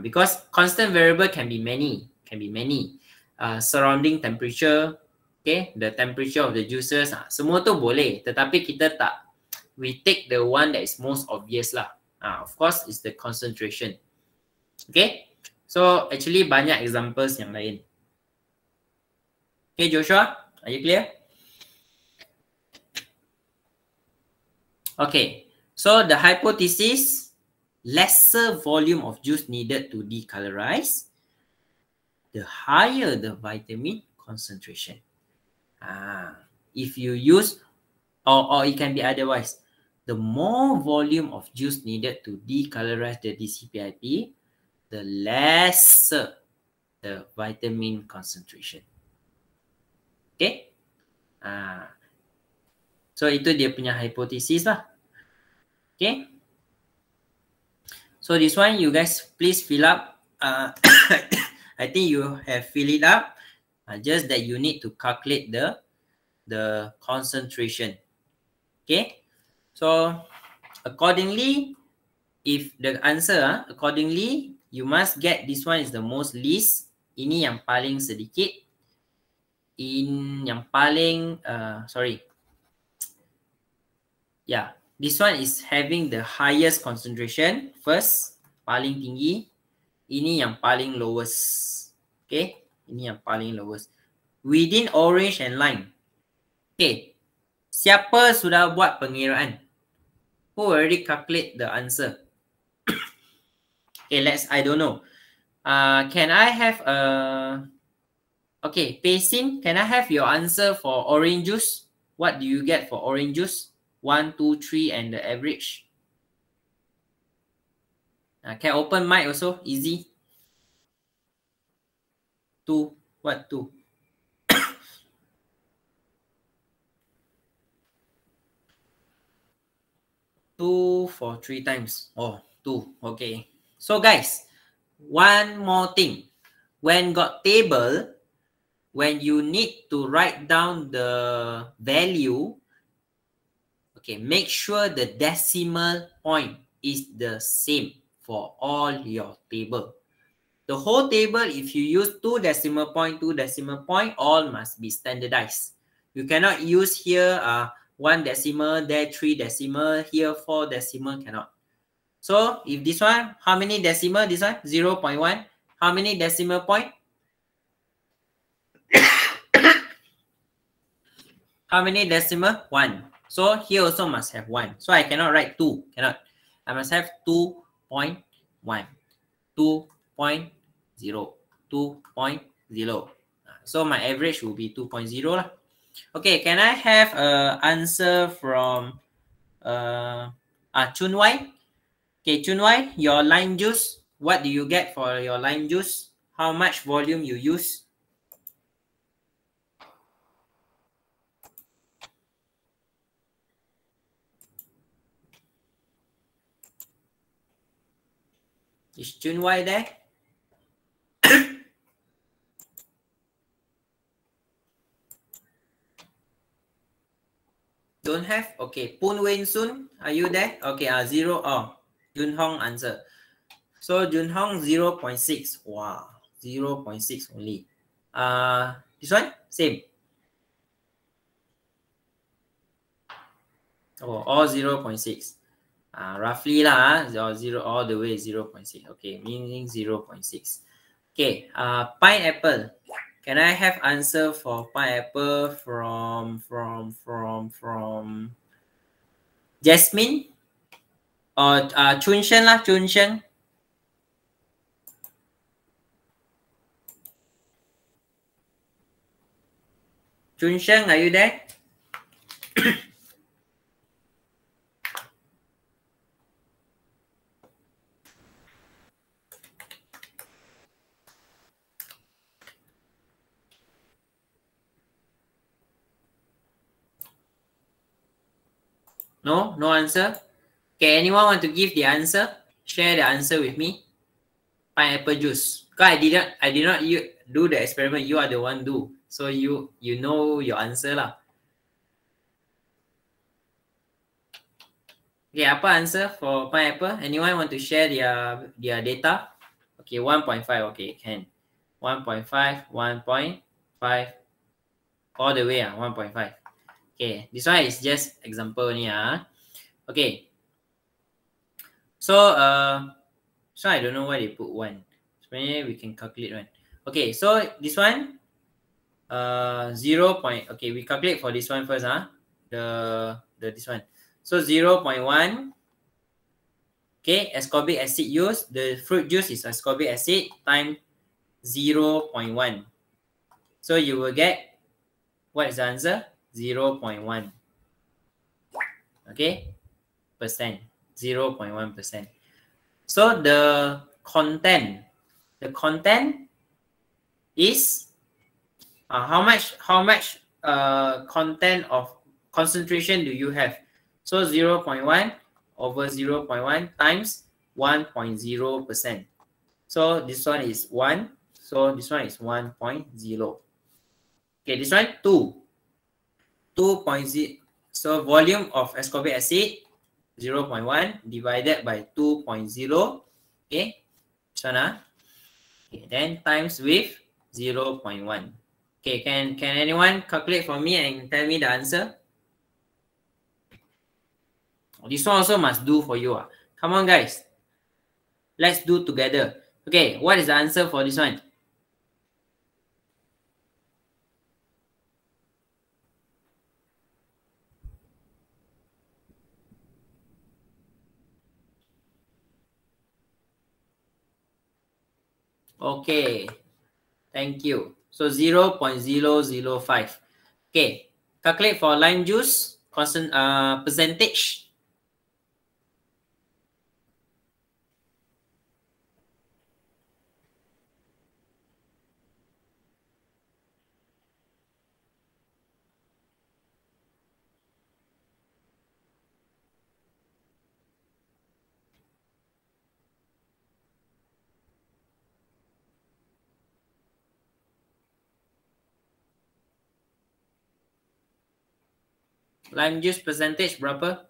Because constant variable can be many. Surrounding temperature, okay, the temperature of the juices, semua tu boleh. Tetapi kita tak, we take the one that is most obvious lah. Of course, is the concentration. Okay, so actually banyak examples yang lain. Okay, Joshua, are you clear? Okay, so the hypothesis, lesser volume of juice needed to decolorize, the higher the vitamin concentration. If you use, or it can be otherwise, the more volume of juice needed to decolorize the DCPIP, the lesser the vitamin concentration. Okay? So itu dia punya hypothesis lah. Okay? So this one you guys please fill up. I think you have filled it up. Just that you need to calculate the concentration. Okay? So accordingly, if the answer accordingly, you must get this one is the most least. Ini yang paling sedikit. Yang paling this one is having the highest concentration first, paling tinggi. Ini yang paling lowest. Okay, ini yang paling lowest within orange and lime. Okay, siapa sudah buat pengiraan? Who already calculate the answer? Okay, I don't know. Can I have okay, Pacing, can I have your answer for orange juice? What do you get for orange juice? 1, 2, 3 and the average. Can open mic also, easy. 2, what 2? 2 for 3 times. Oh, 2, okay. So guys, one more thing. When got table, when you need to write down the value, okay, make sure the decimal point is the same for all your table. The whole table, if you use 2 decimal point, all must be standardized. You cannot use here 1 decimal, there 3 decimal, here 4 decimal, cannot. So if this one, how many decimal? This one 0.1. How many decimal point? How many decimal? 1. So here also must have 1. So I cannot write 2. Cannot. I must have 2.1, 2.0, 2.0. So my average will be 2.0 lah. Okay, can I have an answer from Chun Wai? Okay, Chun Wai, your lime juice, what do you get for your lime juice? How much volume you use? Is Chun Wai there? Don't have? Okay. Poon Wen Sun, are you there? Okay, 0. Oh, Jun Hong answer. So Jun Hong 0.6. Wow, 0.6 only. This one? Same. Oh, all 0.6. Roughly lah, 0 all the way 0.6. Okay, meaning 0.6. Okay, pineapple. Can I have answer for pineapple from Jasmine or Chun Sheng lah, Chun Sheng. Chun Sheng, are you there? No? No answer? Okay, anyone want to give the answer? Share the answer with me. Pineapple juice. Because I did not do the experiment. You are the one do. So you know your answer lah. Okay, apa answer for pineapple? Anyone want to share their data? Okay, 1.5. Okay, can. 1.5, 1.5, all the way 1.5. Okay, this one is just example ni Okay. So I don't know why they put 1. Sebenarnya we can calculate one. Okay, so this one 0. Okay, we calculate for this one first this one. So 0.1. Okay, ascorbic acid used. The fruit juice is ascorbic acid times 0.1. So you will get, what is the answer? 0.1. Okay, percent. 0.1%. So the content is how much content of concentration do you have? So 0.1 over 0.1 times 1.0%. So this one is 1. So this one is 1.0. Okay, this one 2. 2.0. So volume of ascorbic acid 0.1 divided by 2.0. Okay, this one Okay, then times with 0.1. Okay, can anyone calculate for me and tell me the answer? This one also must do for you. Come on, guys. Let's do together. Okay, what is the answer for this one? Okay, thank you. So 0.005. Okay, calculate for lime juice constant percentage. Lime juice percentage berapa?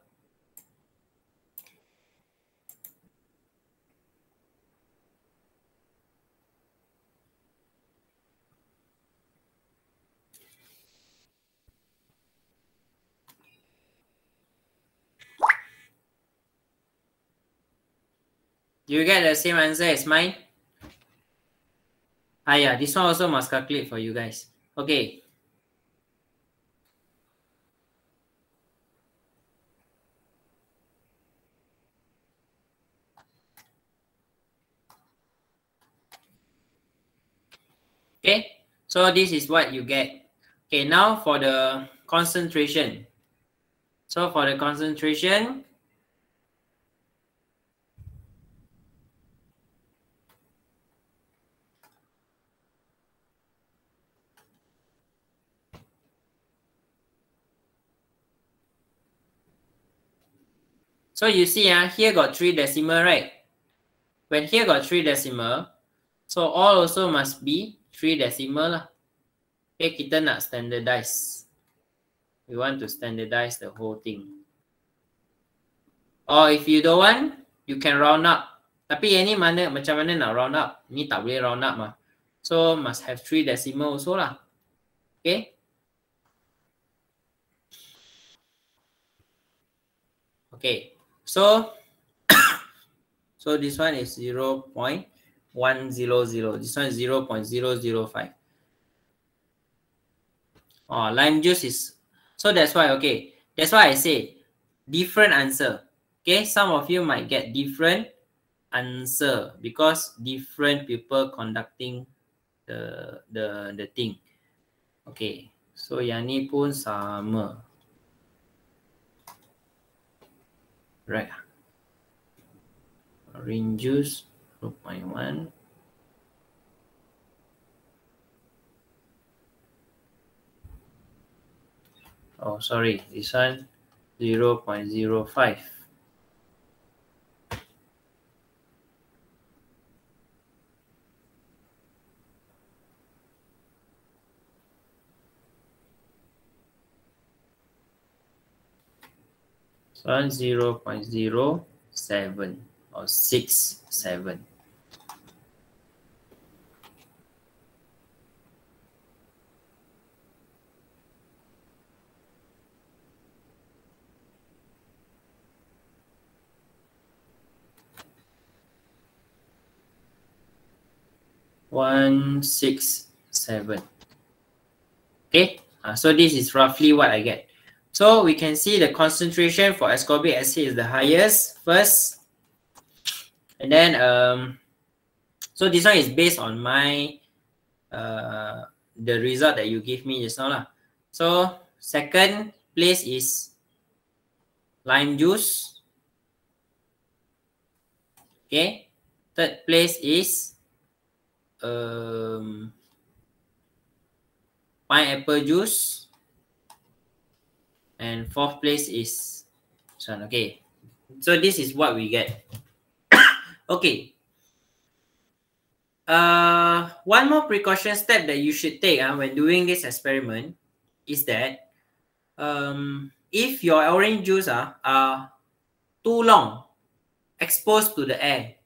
Do you get the same answer as mine? Yeah, this one also must calculate for you guys. Okay. Okay, so this is what you get. Okay, now for the concentration. So for the concentration, so you see here got 3 decimal, right? When here got 3 decimal, so all also must be 3 decimal lah. Okay, kita nak standardize. We want to standardize the whole thing. Or if you don't want, you can round up. Tapi yang ni macam mana nak round up? Ni tak boleh round up mah. So must have 3 decimal also lah. Okay? Okay. So this one is 0.100. This one is 0.005. Lime juice is, so that's why, okay. That's why I say different answer. Okay, some of you might get different answer because different people conducting the thing. Okay, so yang ni pun sama. Right. Orange juice 0.1. Oh, sorry, this one 0.05. So 0.07 or 67. One, 6, 7. Okay, so this is roughly what I get. So we can see the concentration for ascorbic acid is the highest first, and then so this one is based on my the result that you give me just now lah. So second place is lime juice. Okay, third place is pineapple juice, and fourth place is this one. Okay, so this is what we get. Okay. One more precaution step that you should take when doing this experiment is that if your orange juice are too long exposed to the air,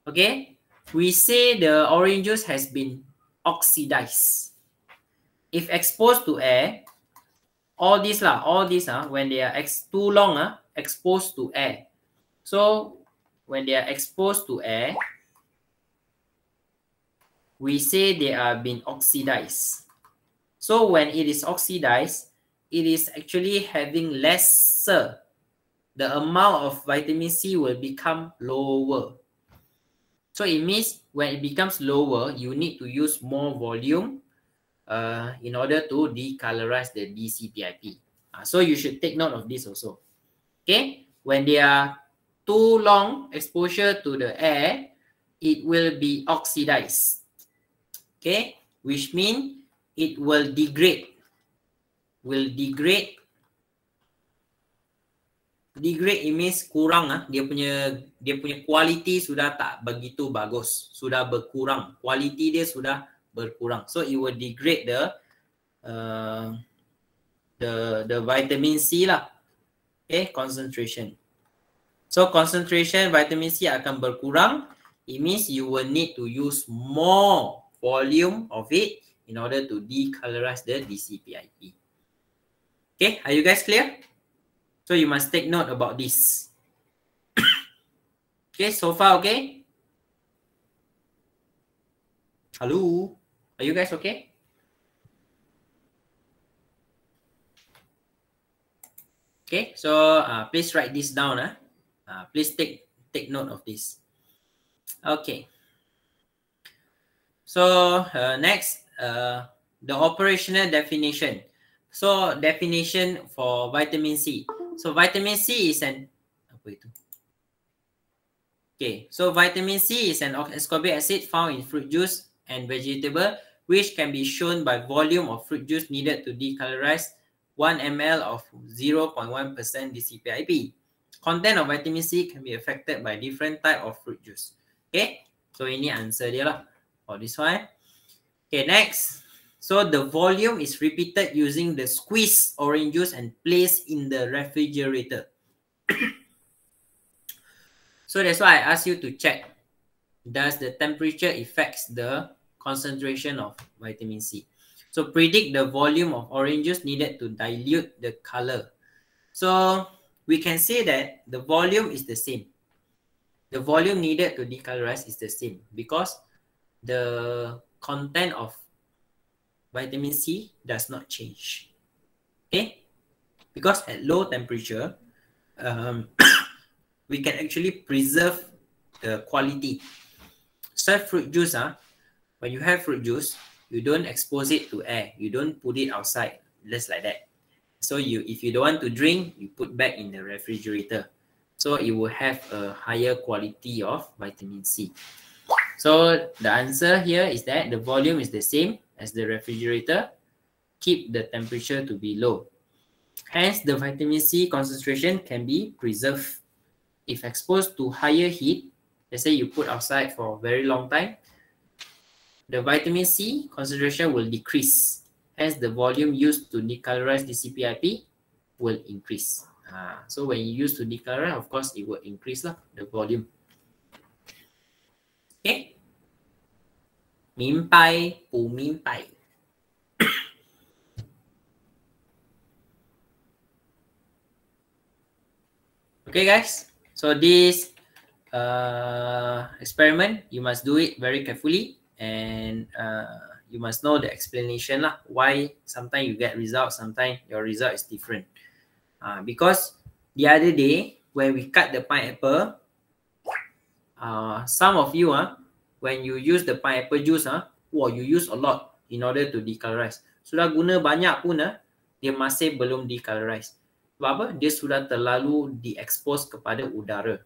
okay, we say the orange juice has been oxidized. If exposed to air, all these when they are too long exposed to air. So when they are exposed to air, we say they are being oxidized. So when it is oxidized, it is actually having lesser. The amount of vitamin C will become lower. So it means when it becomes lower, you need to use more volume in order to decolorize the DCPIP. So you should take note of this also. Okay, when they are too long exposure to the air, it will be oxidized. Okay, which means it will degrade. Degrade it means kurang dia punya quality sudah tak begitu bagus, sudah berkurang, quality dia sudah berkurang. So it will degrade the vitamin C lah. Okay, concentration. So concentration vitamin C akan berkurang. It means you will need to use more volume of it in order to decolorize the DCPIP. Okay, are you guys clear? So you must take note about this. Okay, so far okay? Hello? Are you guys okay? Okay, so please write this down. Please take note of this. Okay. So next, the operational definition. So definition for vitamin C. So vitamin C is an Okay, so vitamin C is an ascorbic acid found in fruit juice and vegetable, which can be shown by volume of fruit juice needed to decolorize 1 ml of 0.1% DCPIP. Content of vitamin C can be affected by different type of fruit juice. Okay, so ini answer dia lah for this one. Okay, next. So the volume is repeated using the squeezed orange juice and placed in the refrigerator. So that's why I asked you to check, does the temperature affects the concentration of vitamin C? So predict the volume of orange juice needed to dilute the color. So we can say that the volume is the same. The volume needed to decolorize is the same because the content of vitamin C does not change. Okay? Because at low temperature, we can actually preserve the quality. So fruit juice, when you have fruit juice, you don't expose it to air. You don't put it outside, just like that. So if you don't want to drink, you put back in the refrigerator. So it will have a higher quality of vitamin C. So the answer here is that the volume is the same as the refrigerator. Keep the temperature to be low. Hence, the vitamin C concentration can be preserved. If exposed to higher heat, let's say you put outside for a very long time, the vitamin C concentration will decrease. Hence, the volume used to decolorize the CPIP will increase. So when you use to decolorize, of course, it will increase the volume. Okay? 明白不明白? Okay, guys. So this experiment, you must do it very carefully, and you must know the explanation lah. Why sometimes you get results, sometimes your result is different. Because the other day when we cut the pineapple, some of you when you use the pineapple juice you use a lot in order to decolorize. Sudah guna banyak pun dia masih belum decolorize. Sebab apa? Dia sudah terlalu di-expose kepada udara.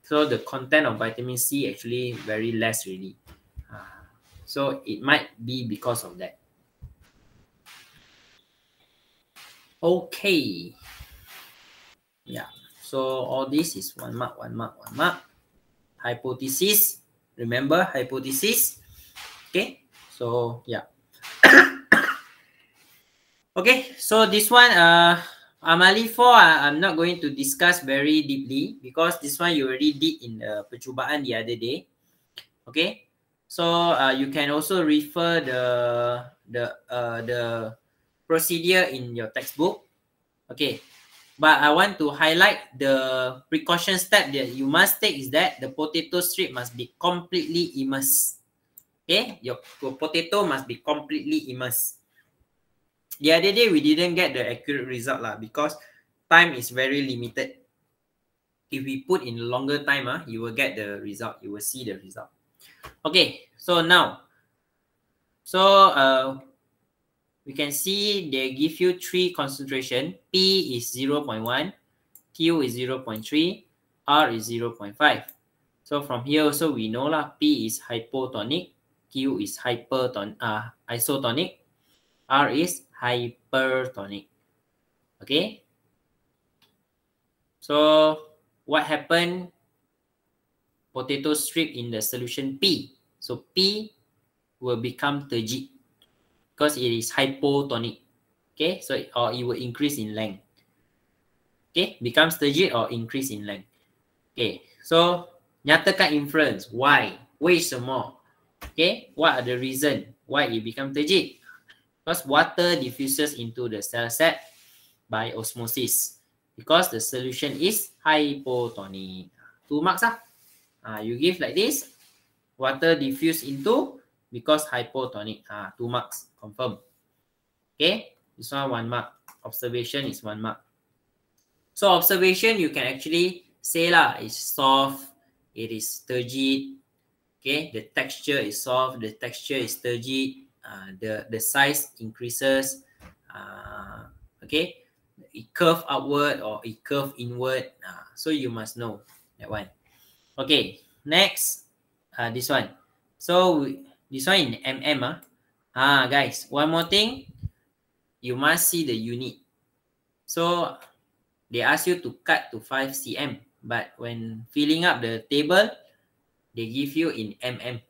So the content of vitamin C actually very less really. So it might be because of that. Okay. Yeah. So all this is 1 mark, 1 mark, 1 mark. Hypothesis. Remember hypothesis. Okay. So yeah. Okay. So this one, Amali 4, I'm not going to discuss very deeply because this one you already did in the percubaan the other day. Okay. So you can also refer the procedure in your textbook. Okay. But I want to highlight the precaution step that you must take is that the potato strip must be completely immersed. Okay, your potato must be completely immersed. The other day we didn't get the accurate result because time is very limited. If we put in longer time, you will get the result. You will see the result. Okay, so now, we can see they give you 3 concentration. P is 0.1, Q is 0.3, R is 0.5. So from here also we know P is hypotonic, Q is isotonic, R is hypertonic. Okay. So what happened? Potato strip in the solution P. So P will become turgid because it is hypotonic. Okay, so it will increase in length. Okay, becomes turgid or increase in length. Okay, so nyatakan inference. Why? 为什么? Okay, what are the reason why it becomes turgid? Because water diffuses into the cell set by osmosis. Because the solution is hypotonic. 2 marks you give like this. Water diffuse into because hypotonic. 2 marks. Confirm. Okay. This one 1 mark. Observation is 1 mark. So observation you can actually say it's soft. It is turgid. Okay. The texture is soft. The texture is turgid. The size increases. Okay. It curve outward or it curve inward. So you must know that one. Okay, next, this one. So this one in mm. Guys, one more thing. You must see the unit. So they ask you to cut to 5 cm. But when filling up the table, they give you in mm.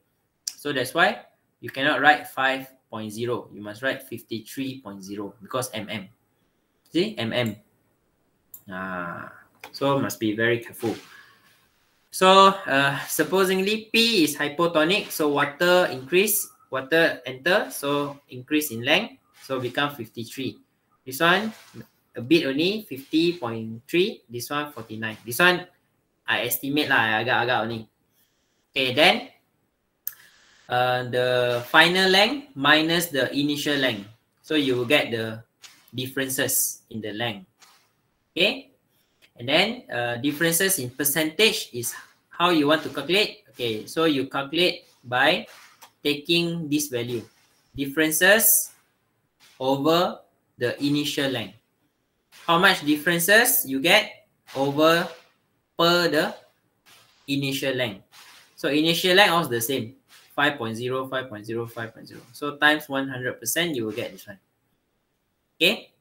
So that's why you cannot write 5.0. You must write 53.0 because mm. See, mm. So must be very careful. So supposedly P is hypotonic, so water increase, water enter, so increase in length, so become 53. This one a bit only 50.3. This one 49. This one I estimate agak-agak only. Okay, then the final length minus the initial length, so you will get the differences in the length. Okay. And then differences in percentage is how you want to calculate. Okay, so you calculate by taking this value. Differences over the initial length. How much differences you get over per the initial length. So initial length is the same. 5.0, 5.0, 5.0. So times 100%, you will get this one. Okay.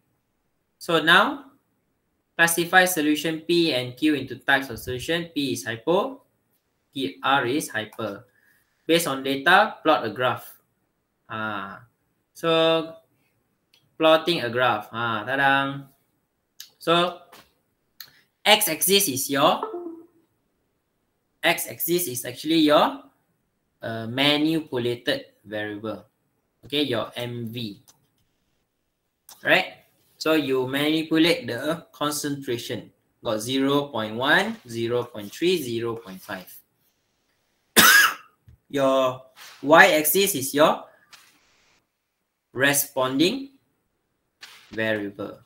So now classify solution P and Q into types of solution. P is hypo, R is hyper. Based on data, plot a graph. So plotting a graph. Tadang. So X-axis is your X-axis is actually your manipulated variable. Okay, your MV. Right? So you manipulate the concentration. Got 0 0.1, 0 0.3, 0 0.5. Your y-axis is your responding variable.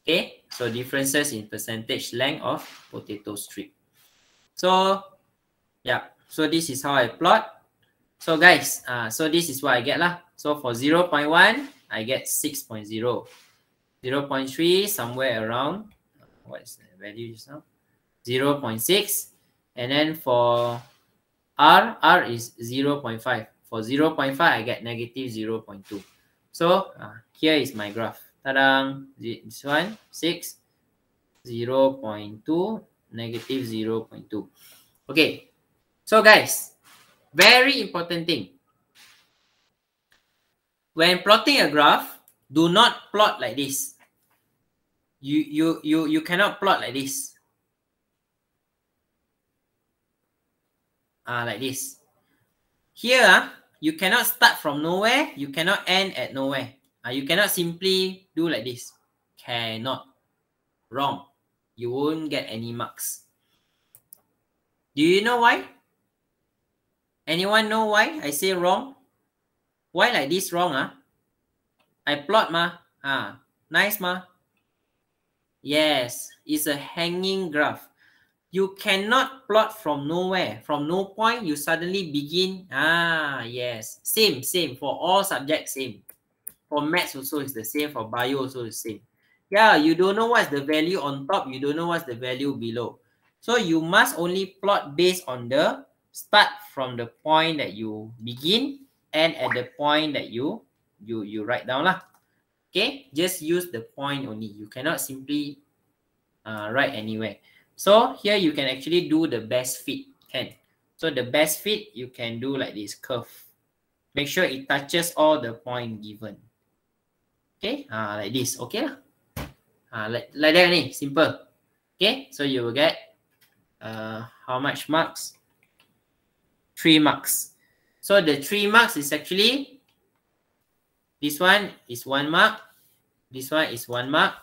Okay, so differences in percentage length of potato strip. So yeah, so this is how I plot. So guys, so this is what I get lah. So for 0 0.1, I get 6.0. 0 0.3, somewhere around, what is the value just now? 0 0.6. And then for R is 0 0.5. For 0 0.5, I get negative 0 0.2. So here is my graph. Tadang, this one, 6, 0 0.2, negative 0 0.2. Okay, so guys, very important thing. When plotting a graph, do not plot like this. You cannot plot like this. Like this. Here, you cannot start from nowhere. You cannot end at nowhere. You cannot simply do like this. Cannot. Wrong. You won't get any marks. Do you know why? Anyone know why I say wrong? Why like this wrong? I plot nice Yes, it's a hanging graph. You cannot plot from nowhere. From no point, you suddenly begin. Yes. Same for all subjects, same. For maths also is the same. For bio also is the same. Yeah, you don't know what's the value on top. You don't know what's the value below. So you must only plot based on the start from the point that you begin and at the point that you write down lah. Okay, just use the point only. You cannot simply write anywhere. So here you can actually do the best fit. So the best fit you can do like this curve. Make sure it touches all the point given. Okay, like this. Okay lah. Like that ni, simple. Okay, so you will get how much marks? 3 marks. So the 3 marks is actually, this one is 1 mark, this one is 1 mark.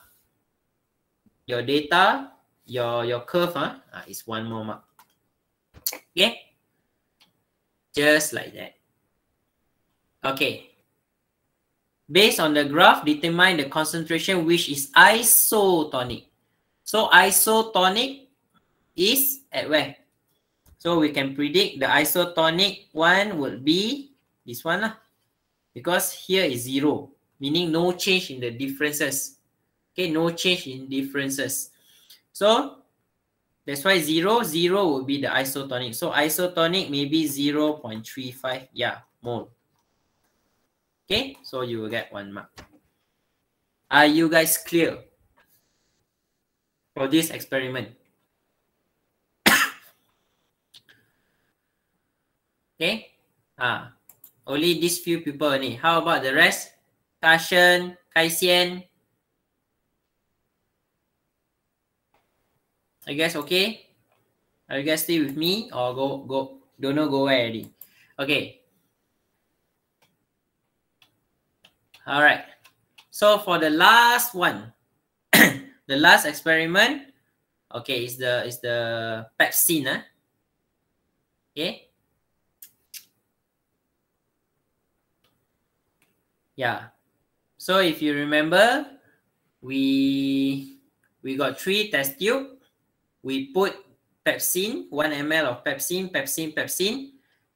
Your data, your curve is 1 more mark. Okay, just like that. Okay, based on the graph, determine the concentration which is isotonic. So isotonic is at where? So we can predict the isotonic one would be this one lah. Because here is 0, meaning no change in the differences. Okay, no change in differences. So that's why 0 will be the isotonic. So isotonic maybe 0.35 mole. Okay, so you will get 1 mark. Are you guys clear for this experiment? Okay, only these few people only. How about the rest? Kashan, Kaisian. I guess okay. Are you guys stay with me or go? Don't know go where already. Okay. All right. So for the last one, the last experiment, okay, is the pepsin. Okay. Yeah. So if you remember, we got 3 test tube. We put pepsin, 1 ml of pepsin,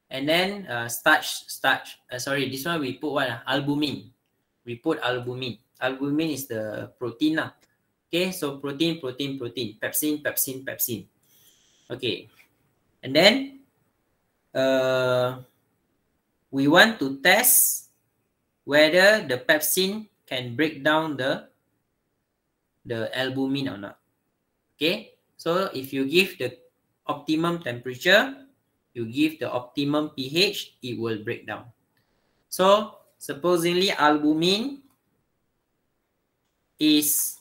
and then starch. Sorry, this one we put what? Albumin. We put albumin. Albumin is the protein lah. Okay, so protein. Pepsin. Okay, and then we want to test whether the pepsin can break down the albumin or not. Okay, so if you give the optimum temperature, you give the optimum pH, it will break down. So supposedly albumin is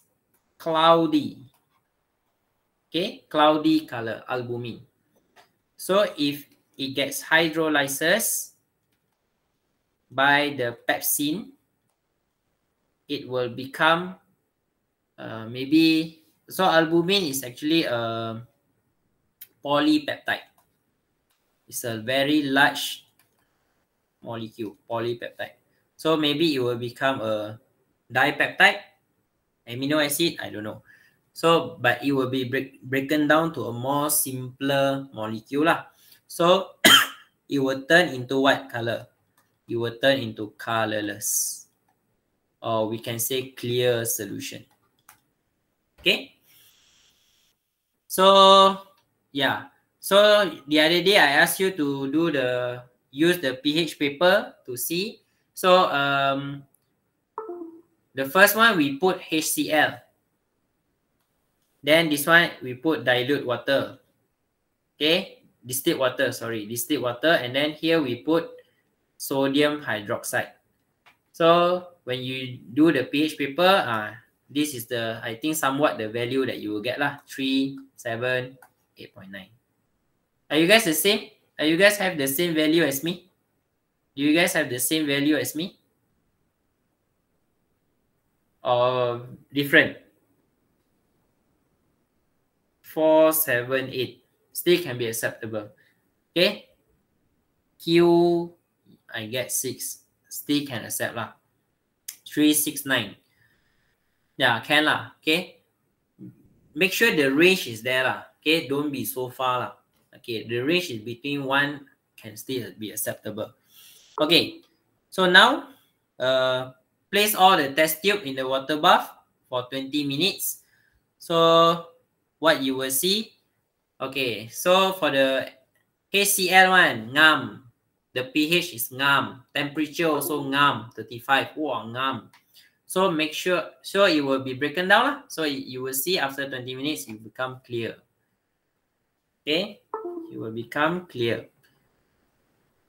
cloudy. Okay, cloudy color, albumin. So if it gets hydrolyzed by the pepsin, it will become maybe, so albumin is actually a polypeptide. It's a very large molecule, polypeptide. So maybe it will become a dipeptide, amino acid, I don't know. So, but it will be broken down to a more simpler molecule lah. So, it will turn into what color? It will turn into colorless. Or we can say clear solution. Okay? So, yeah. So, the other day I asked you to use the pH paper to see. So, the first one we put HCl. Then this one we put dilute water. Okay, distilled water, and then here we put sodium hydroxide. So when you do the pH paper, this is the, I think somewhat the value that you will get lah, 3, 7, 8.9. Are you guys the same? Are you guys have the same value as me? Do you guys have the same value as me? Or different? 4, 7, 8 still can be acceptable. Okay, Q I get 6, still can accept lah. 3, 6, 9, yeah, can lah. Okay, make sure the range is there lah. Okay, don't be so far lah. Okay, the range is between 1 can still be acceptable. Okay, so now place all the test tube in the water bath for 20 minutes. So what you will see, okay, so for the HCl one, ngam. The pH is ngam. Temperature also ngam, 35. Wow, ngam. So make sure, so it will be broken down lah. So you will see after 20 minutes, it become clear. Okay, it will become clear.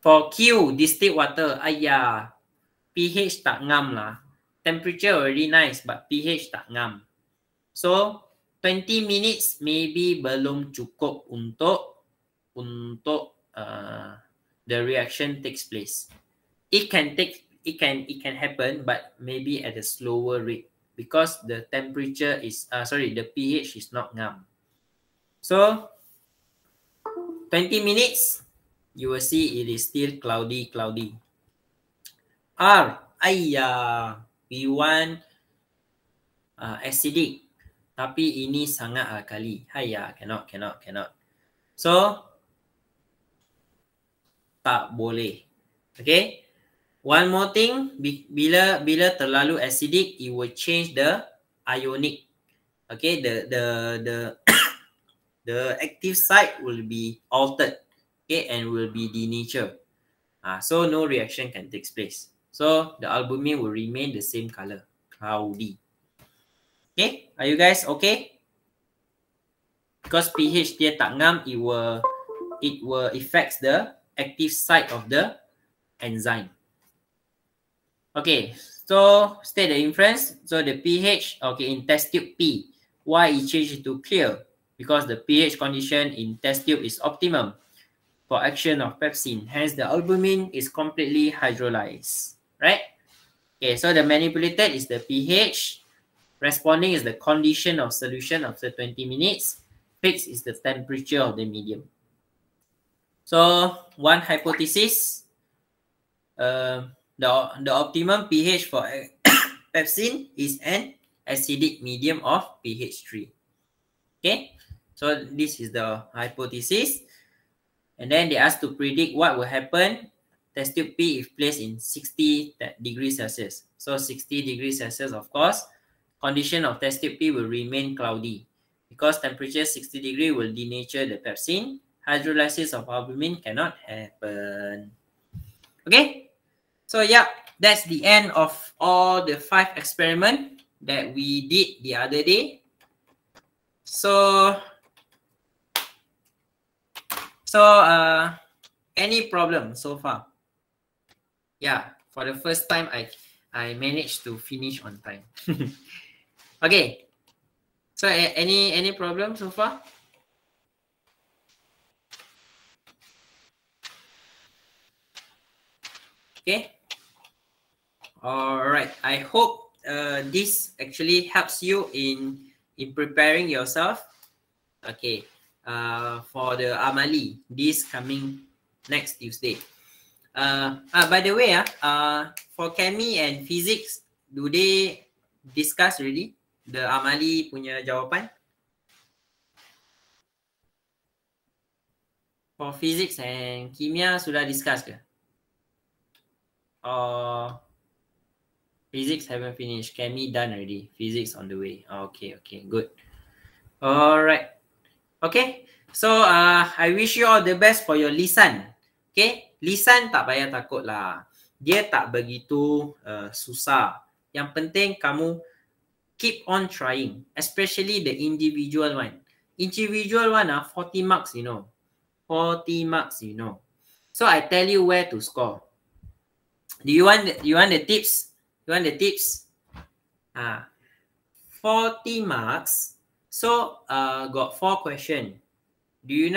For Q, distilled water, pH tak ngam lah. Temperature already nice, but pH tak ngam. So 20 minutes maybe belum cukup untuk the reaction takes place. It can happen, but maybe at a slower rate because the temperature is the pH is not ngam. So 20 minutes, you will see it is still cloudy. R, we want acidic, tapi ini sangat alkali. Cannot. So tak boleh. Okay, one more thing, bila terlalu acidic, it will change the ionic. Okay, the the active site will be altered, okay, and will be denatured. So no reaction can take place. So the albumin will remain the same color, cloudy. Okay, are you guys okay? Because pH dia tak ngam, it will affects the active site of the enzyme. Okay, so state the inference. So the pH, okay, in test tube P, why it changed to clear? Because the pH condition in test tube is optimum for action of pepsin. Hence, the albumin is completely hydrolyzed, right? Okay, so the manipulated is the pH. Responding is the condition of solution after 20 minutes. Fixed is the temperature of the medium. So, one hypothesis, the optimum pH for pepsin is an acidic medium of pH 3. Okay, so this is the hypothesis. And then they asked to predict what will happen. Test tube P if placed in 60 degrees Celsius. So 60 degrees Celsius, of course, condition of test tube P will remain cloudy. Because temperature 60 degree will denature the pepsin. Hydrolysis of albumin cannot happen. Okay, so yeah, that's the end of all the 5 experiments that we did the other day. So any problem so far? Yeah, for the first time I managed to finish on time. Okay, So any problem so far? Okay. Alright. I hope this actually helps you in preparing yourself. Okay. For the Amali this coming next Tuesday. By the way, for Chemie and Physics, do they discuss already the Amali punya jawapan? For Physics and Kimia sudah discuss ke? Physics haven't finished. Chemie done already. Physics on the way. Okay, good. Alright. Okay. So I wish you all the best for your lisan. Okay, lisan tak payah takut lah. Dia tak begitu susah. Yang penting kamu keep on trying, especially the individual one. Individual one 40 marks, 40 marks, So I tell you where to score. Do you want the tips? You want the tips? 40 marks. So got 4 questions. Do you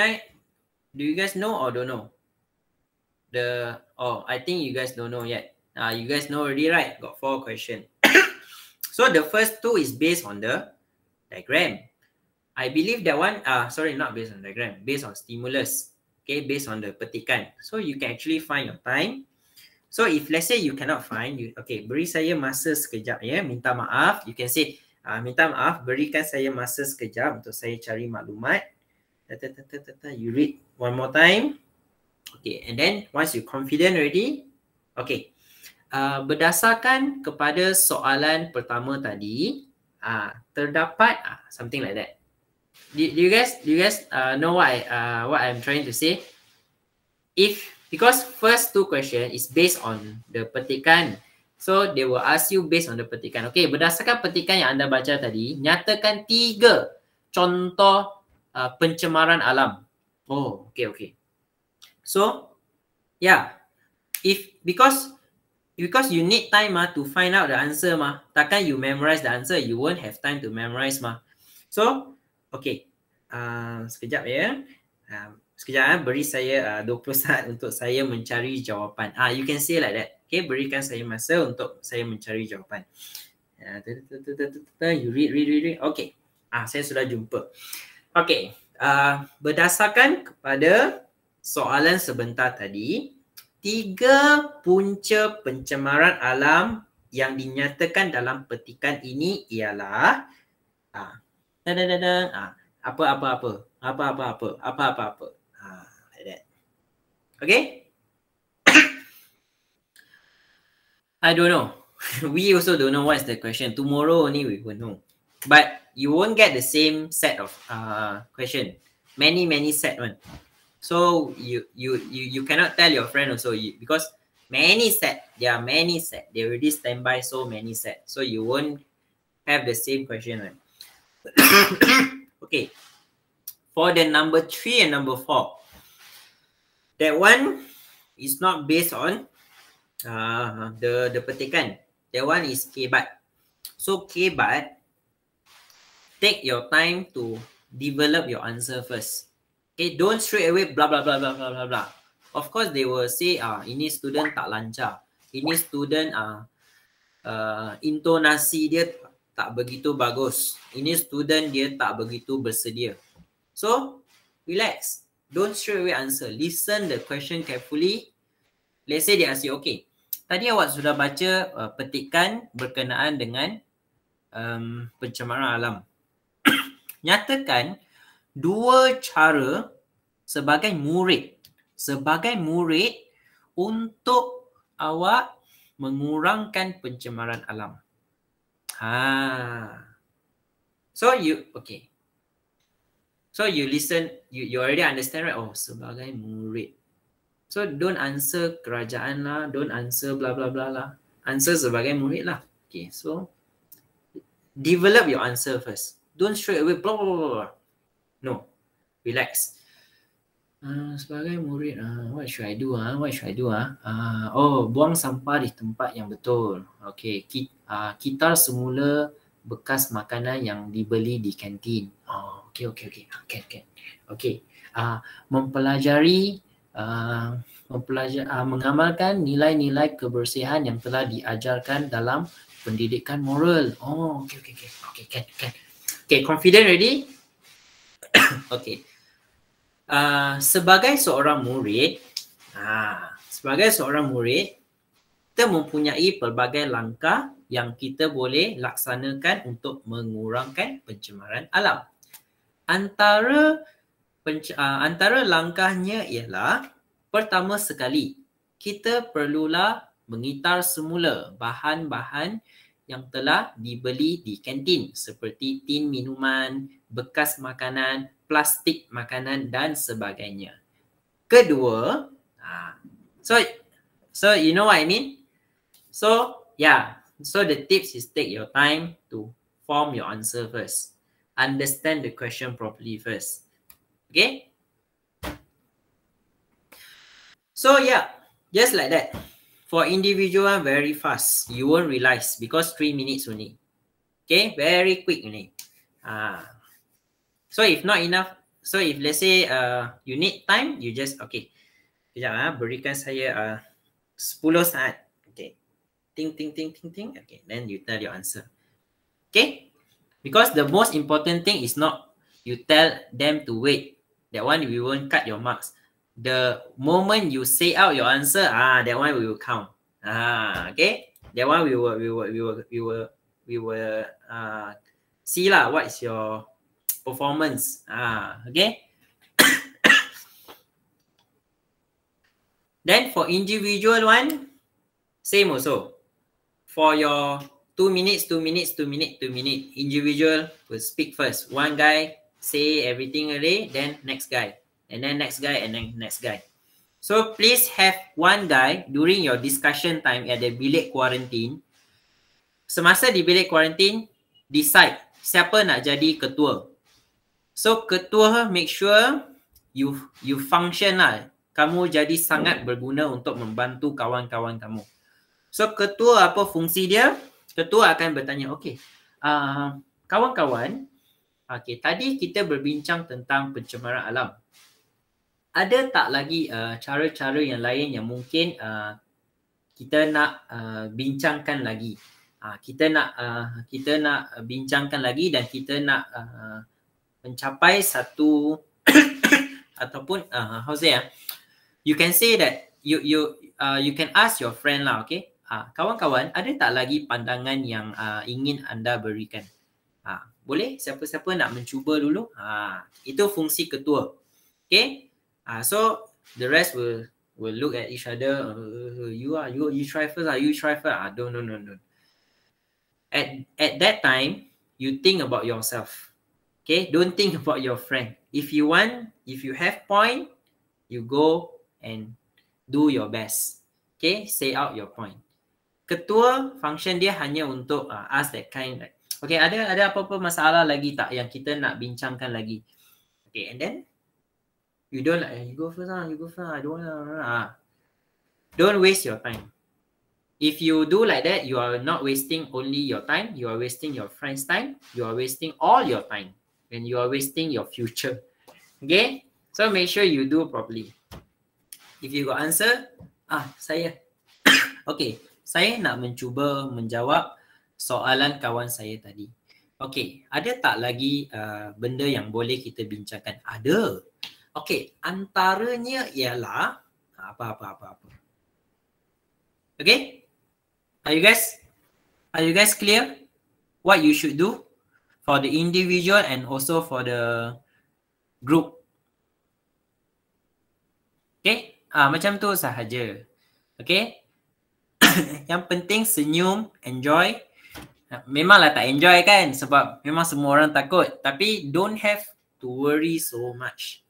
guys know or don't know? I think you guys don't know yet. You guys know already, right? Got 4 questions. So the first 2 is based on the diagram. I believe that one, sorry, not based on diagram, based on stimulus. Okay, based on the petikan. So you can actually find your time. So if let's say you cannot find, beri saya masa sekejap ya, minta maaf. You can say, minta maaf, berikan saya masa sekejap untuk saya cari maklumat. You read one more time. Okay, and then once you confident already, okay. Berdasarkan kepada soalan pertama tadi, terdapat something like that. Do you guys know what I'm trying to say? Because first 2 questions is based on the petikan, so they will ask you based on the petikan. Okay, berdasarkan petikan yang anda baca tadi, nyatakan 3 contoh pencemaran alam. Oh, okay. So, yeah, because you need time to find out the answer takkan you memorize the answer, you won't have time to memorize So, okay, sekejap ya. Sekejap, beri saya 20 saat untuk saya mencari jawapan. You can say like that. Okay, berikan saya masa untuk saya mencari jawapan. You read. Okay, saya sudah jumpa. Okay, berdasarkan kepada soalan sebentar tadi, 3 punca pencemaran alam yang dinyatakan dalam petikan ini ialah apa-apa. Like that. Okay? I don't know. We also don't know what's the question. Tomorrow only we will know. But you won't get the same set of question. Many set one. So you cannot tell your friend also because there are many set. They already stand by so many set. So you won't have the same question. Right? Okay. For the number 3 and number 4, that one is not based on the petikan. That one is kebat. So kebat, take your time to develop your answer first. Okay, don't straight away blah blah blah blah blah blah blah. Of course they will say ini student tak lancar. Ini student intonasi dia tak begitu bagus. Ini student dia tak begitu bersedia. So, relax. Don't straight away answer. Listen the question carefully. Let's say they ask you, okay, tadi awak sudah baca petikan berkenaan dengan pencemaran alam. Nyatakan 2 cara sebagai murid untuk awak mengurangkan pencemaran alam. So you listen, you already understand, right? Oh, sebagai murid. So don't answer kerajaan lah, don't answer bla bla bla lah. Answer sebagai murid lah. Okay, so develop your answer first. Don't straight away blah blah blah blah. No, relax. Sebagai murid, what should I do? Buang sampah di tempat yang betul. Okay, kita semula bekas makanan yang dibeli di kantin. Oh, okey. Okey. Mempelajari mengamalkan nilai-nilai kebersihan yang telah diajarkan dalam pendidikan moral. Oh, okey. Kan. Okay, confident already? Okay. Sebagai seorang murid, kita mempunyai pelbagai langkah yang kita boleh laksanakan untuk mengurangkan pencemaran alam. Antara langkahnya ialah, pertama sekali, kita perlulah mengitar semula bahan-bahan yang telah dibeli di kantin seperti tin minuman, bekas makanan, plastik makanan dan sebagainya. Kedua, so you know what I mean? So the tips is take your time to form your answer first. Understand the question properly first. Okay? So just like that. For individual, very fast. You won't realize because 3 minutes only. Okay? Very quick only. So if not enough, so if let's say you need time, you just, okay. Kejap, berikan saya 10 saat. Okay. Ting. Okay, then you tell your answer. Okay? Because the most important thing is not you tell them to wait. That one we won't cut your marks. The moment you say out your answer, that one we will count. Okay? That one we will see lah what is your performance. Okay? Then for individual one, same also. For your 2 minutes, individual will speak first. One guy say everything already, then next guy. And then next guy, and then next guy. So please have one guy during your discussion time at the bilik quarantine. Semasa di bilik quarantine, decide siapa nak jadi ketua. So ketua, make sure you function lah. Kamu jadi sangat berguna untuk membantu kawan-kawan kamu. So ketua apa fungsi dia? Ketua akan bertanya, okay, kawan-kawan, okay, tadi kita berbincang tentang pencemaran alam. Ada tak lagi cara-cara yang lain yang mungkin kita nak bincangkan lagi? Kita nak bincangkan lagi dan kita nak mencapai satu ataupun how say you can say that you can ask your friend lah, okay? Kawan-kawan, ada tak lagi pandangan yang ingin anda berikan? Boleh? Siapa-siapa nak mencuba dulu? Itu fungsi ketua. Okay? So the rest will look at each other. You try first. You try first. Don't. At that time, you think about yourself. Okay? Don't think about your friend. If you have point, you go and do your best. Okay? Say out your point. Ketua function dia hanya untuk ask that kind like, okay, ada apa-apa masalah lagi tak yang kita nak bincangkan lagi? Okay, and then you don't like, you go first. I don't want. Don't waste your time. If you do like that, you are not wasting only your time, you are wasting your friend's time, you are wasting all your time, and you are wasting your future. Okay? So make sure you do properly. If you got answer, saya. Okay. Saya nak mencuba menjawab soalan kawan saya tadi. Okey, ada tak lagi benda yang boleh kita bincangkan? Ada. Okey, antaranya ialah apa. Okay? Are you guys clear what you should do for the individual and also for the group? Okay? Macam tu sahaja. Okay? Yang penting senyum, enjoy. Memanglah tak enjoy kan sebab memang semua orang takut. Tapi don't have to worry so much.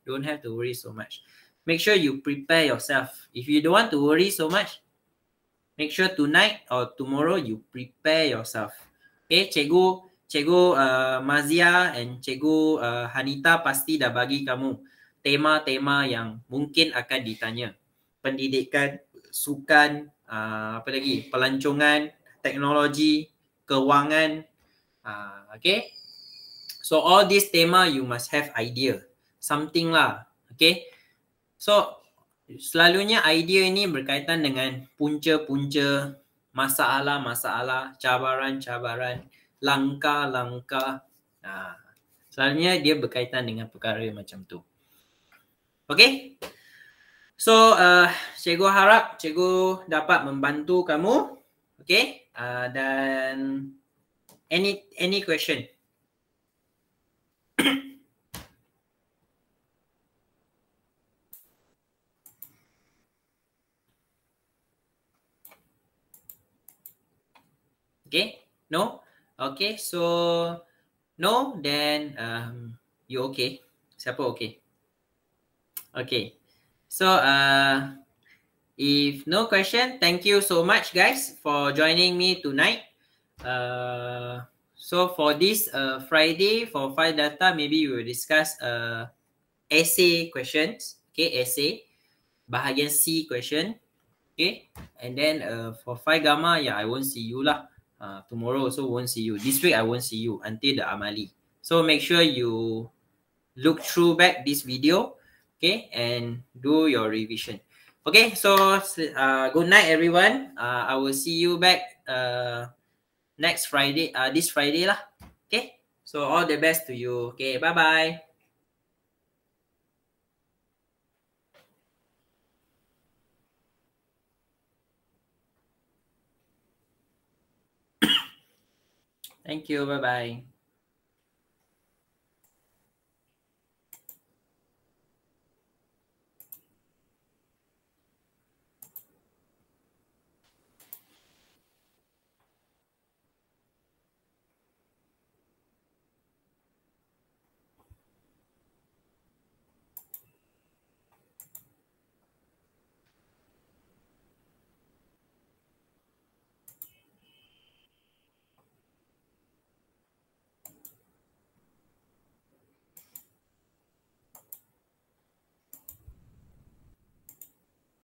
Make sure you prepare yourself. If you don't want to worry so much, make sure tonight or tomorrow you prepare yourself. Okay, Cikgu Mazia and Cikgu Hanita pasti dah bagi kamu tema-tema yang mungkin akan ditanya. Pendidikan, sukan, apa lagi? Pelancongan, teknologi, kewangan, Okay. So all this tema you must have idea. Something lah. Okay. So selalunya idea ini berkaitan dengan punca-punca, masalah-masalah, cabaran-cabaran, langkah-langkah. Selalunya dia berkaitan dengan perkara macam tu. Okay. So cikgu harap cikgu dapat membantu kamu. Okay. Dan any question? Okay, no? Okay, so no, then you okay? Siapa okay? Okay, so if no question, thank you so much guys for joining me tonight. So for this Friday, for file data, maybe we will discuss essay questions. Okay, essay, bahagian C question. Okay, and then for file gamma, yeah, I won't see you lah. Tomorrow also won't see you. This week I won't see you until the Amali. So make sure you look through back this video, okay, and do your revision. Okay, so good night everyone. I will see you back next Friday, this Friday lah. Okay, so all the best to you. Okay, bye bye. Thank you, bye bye.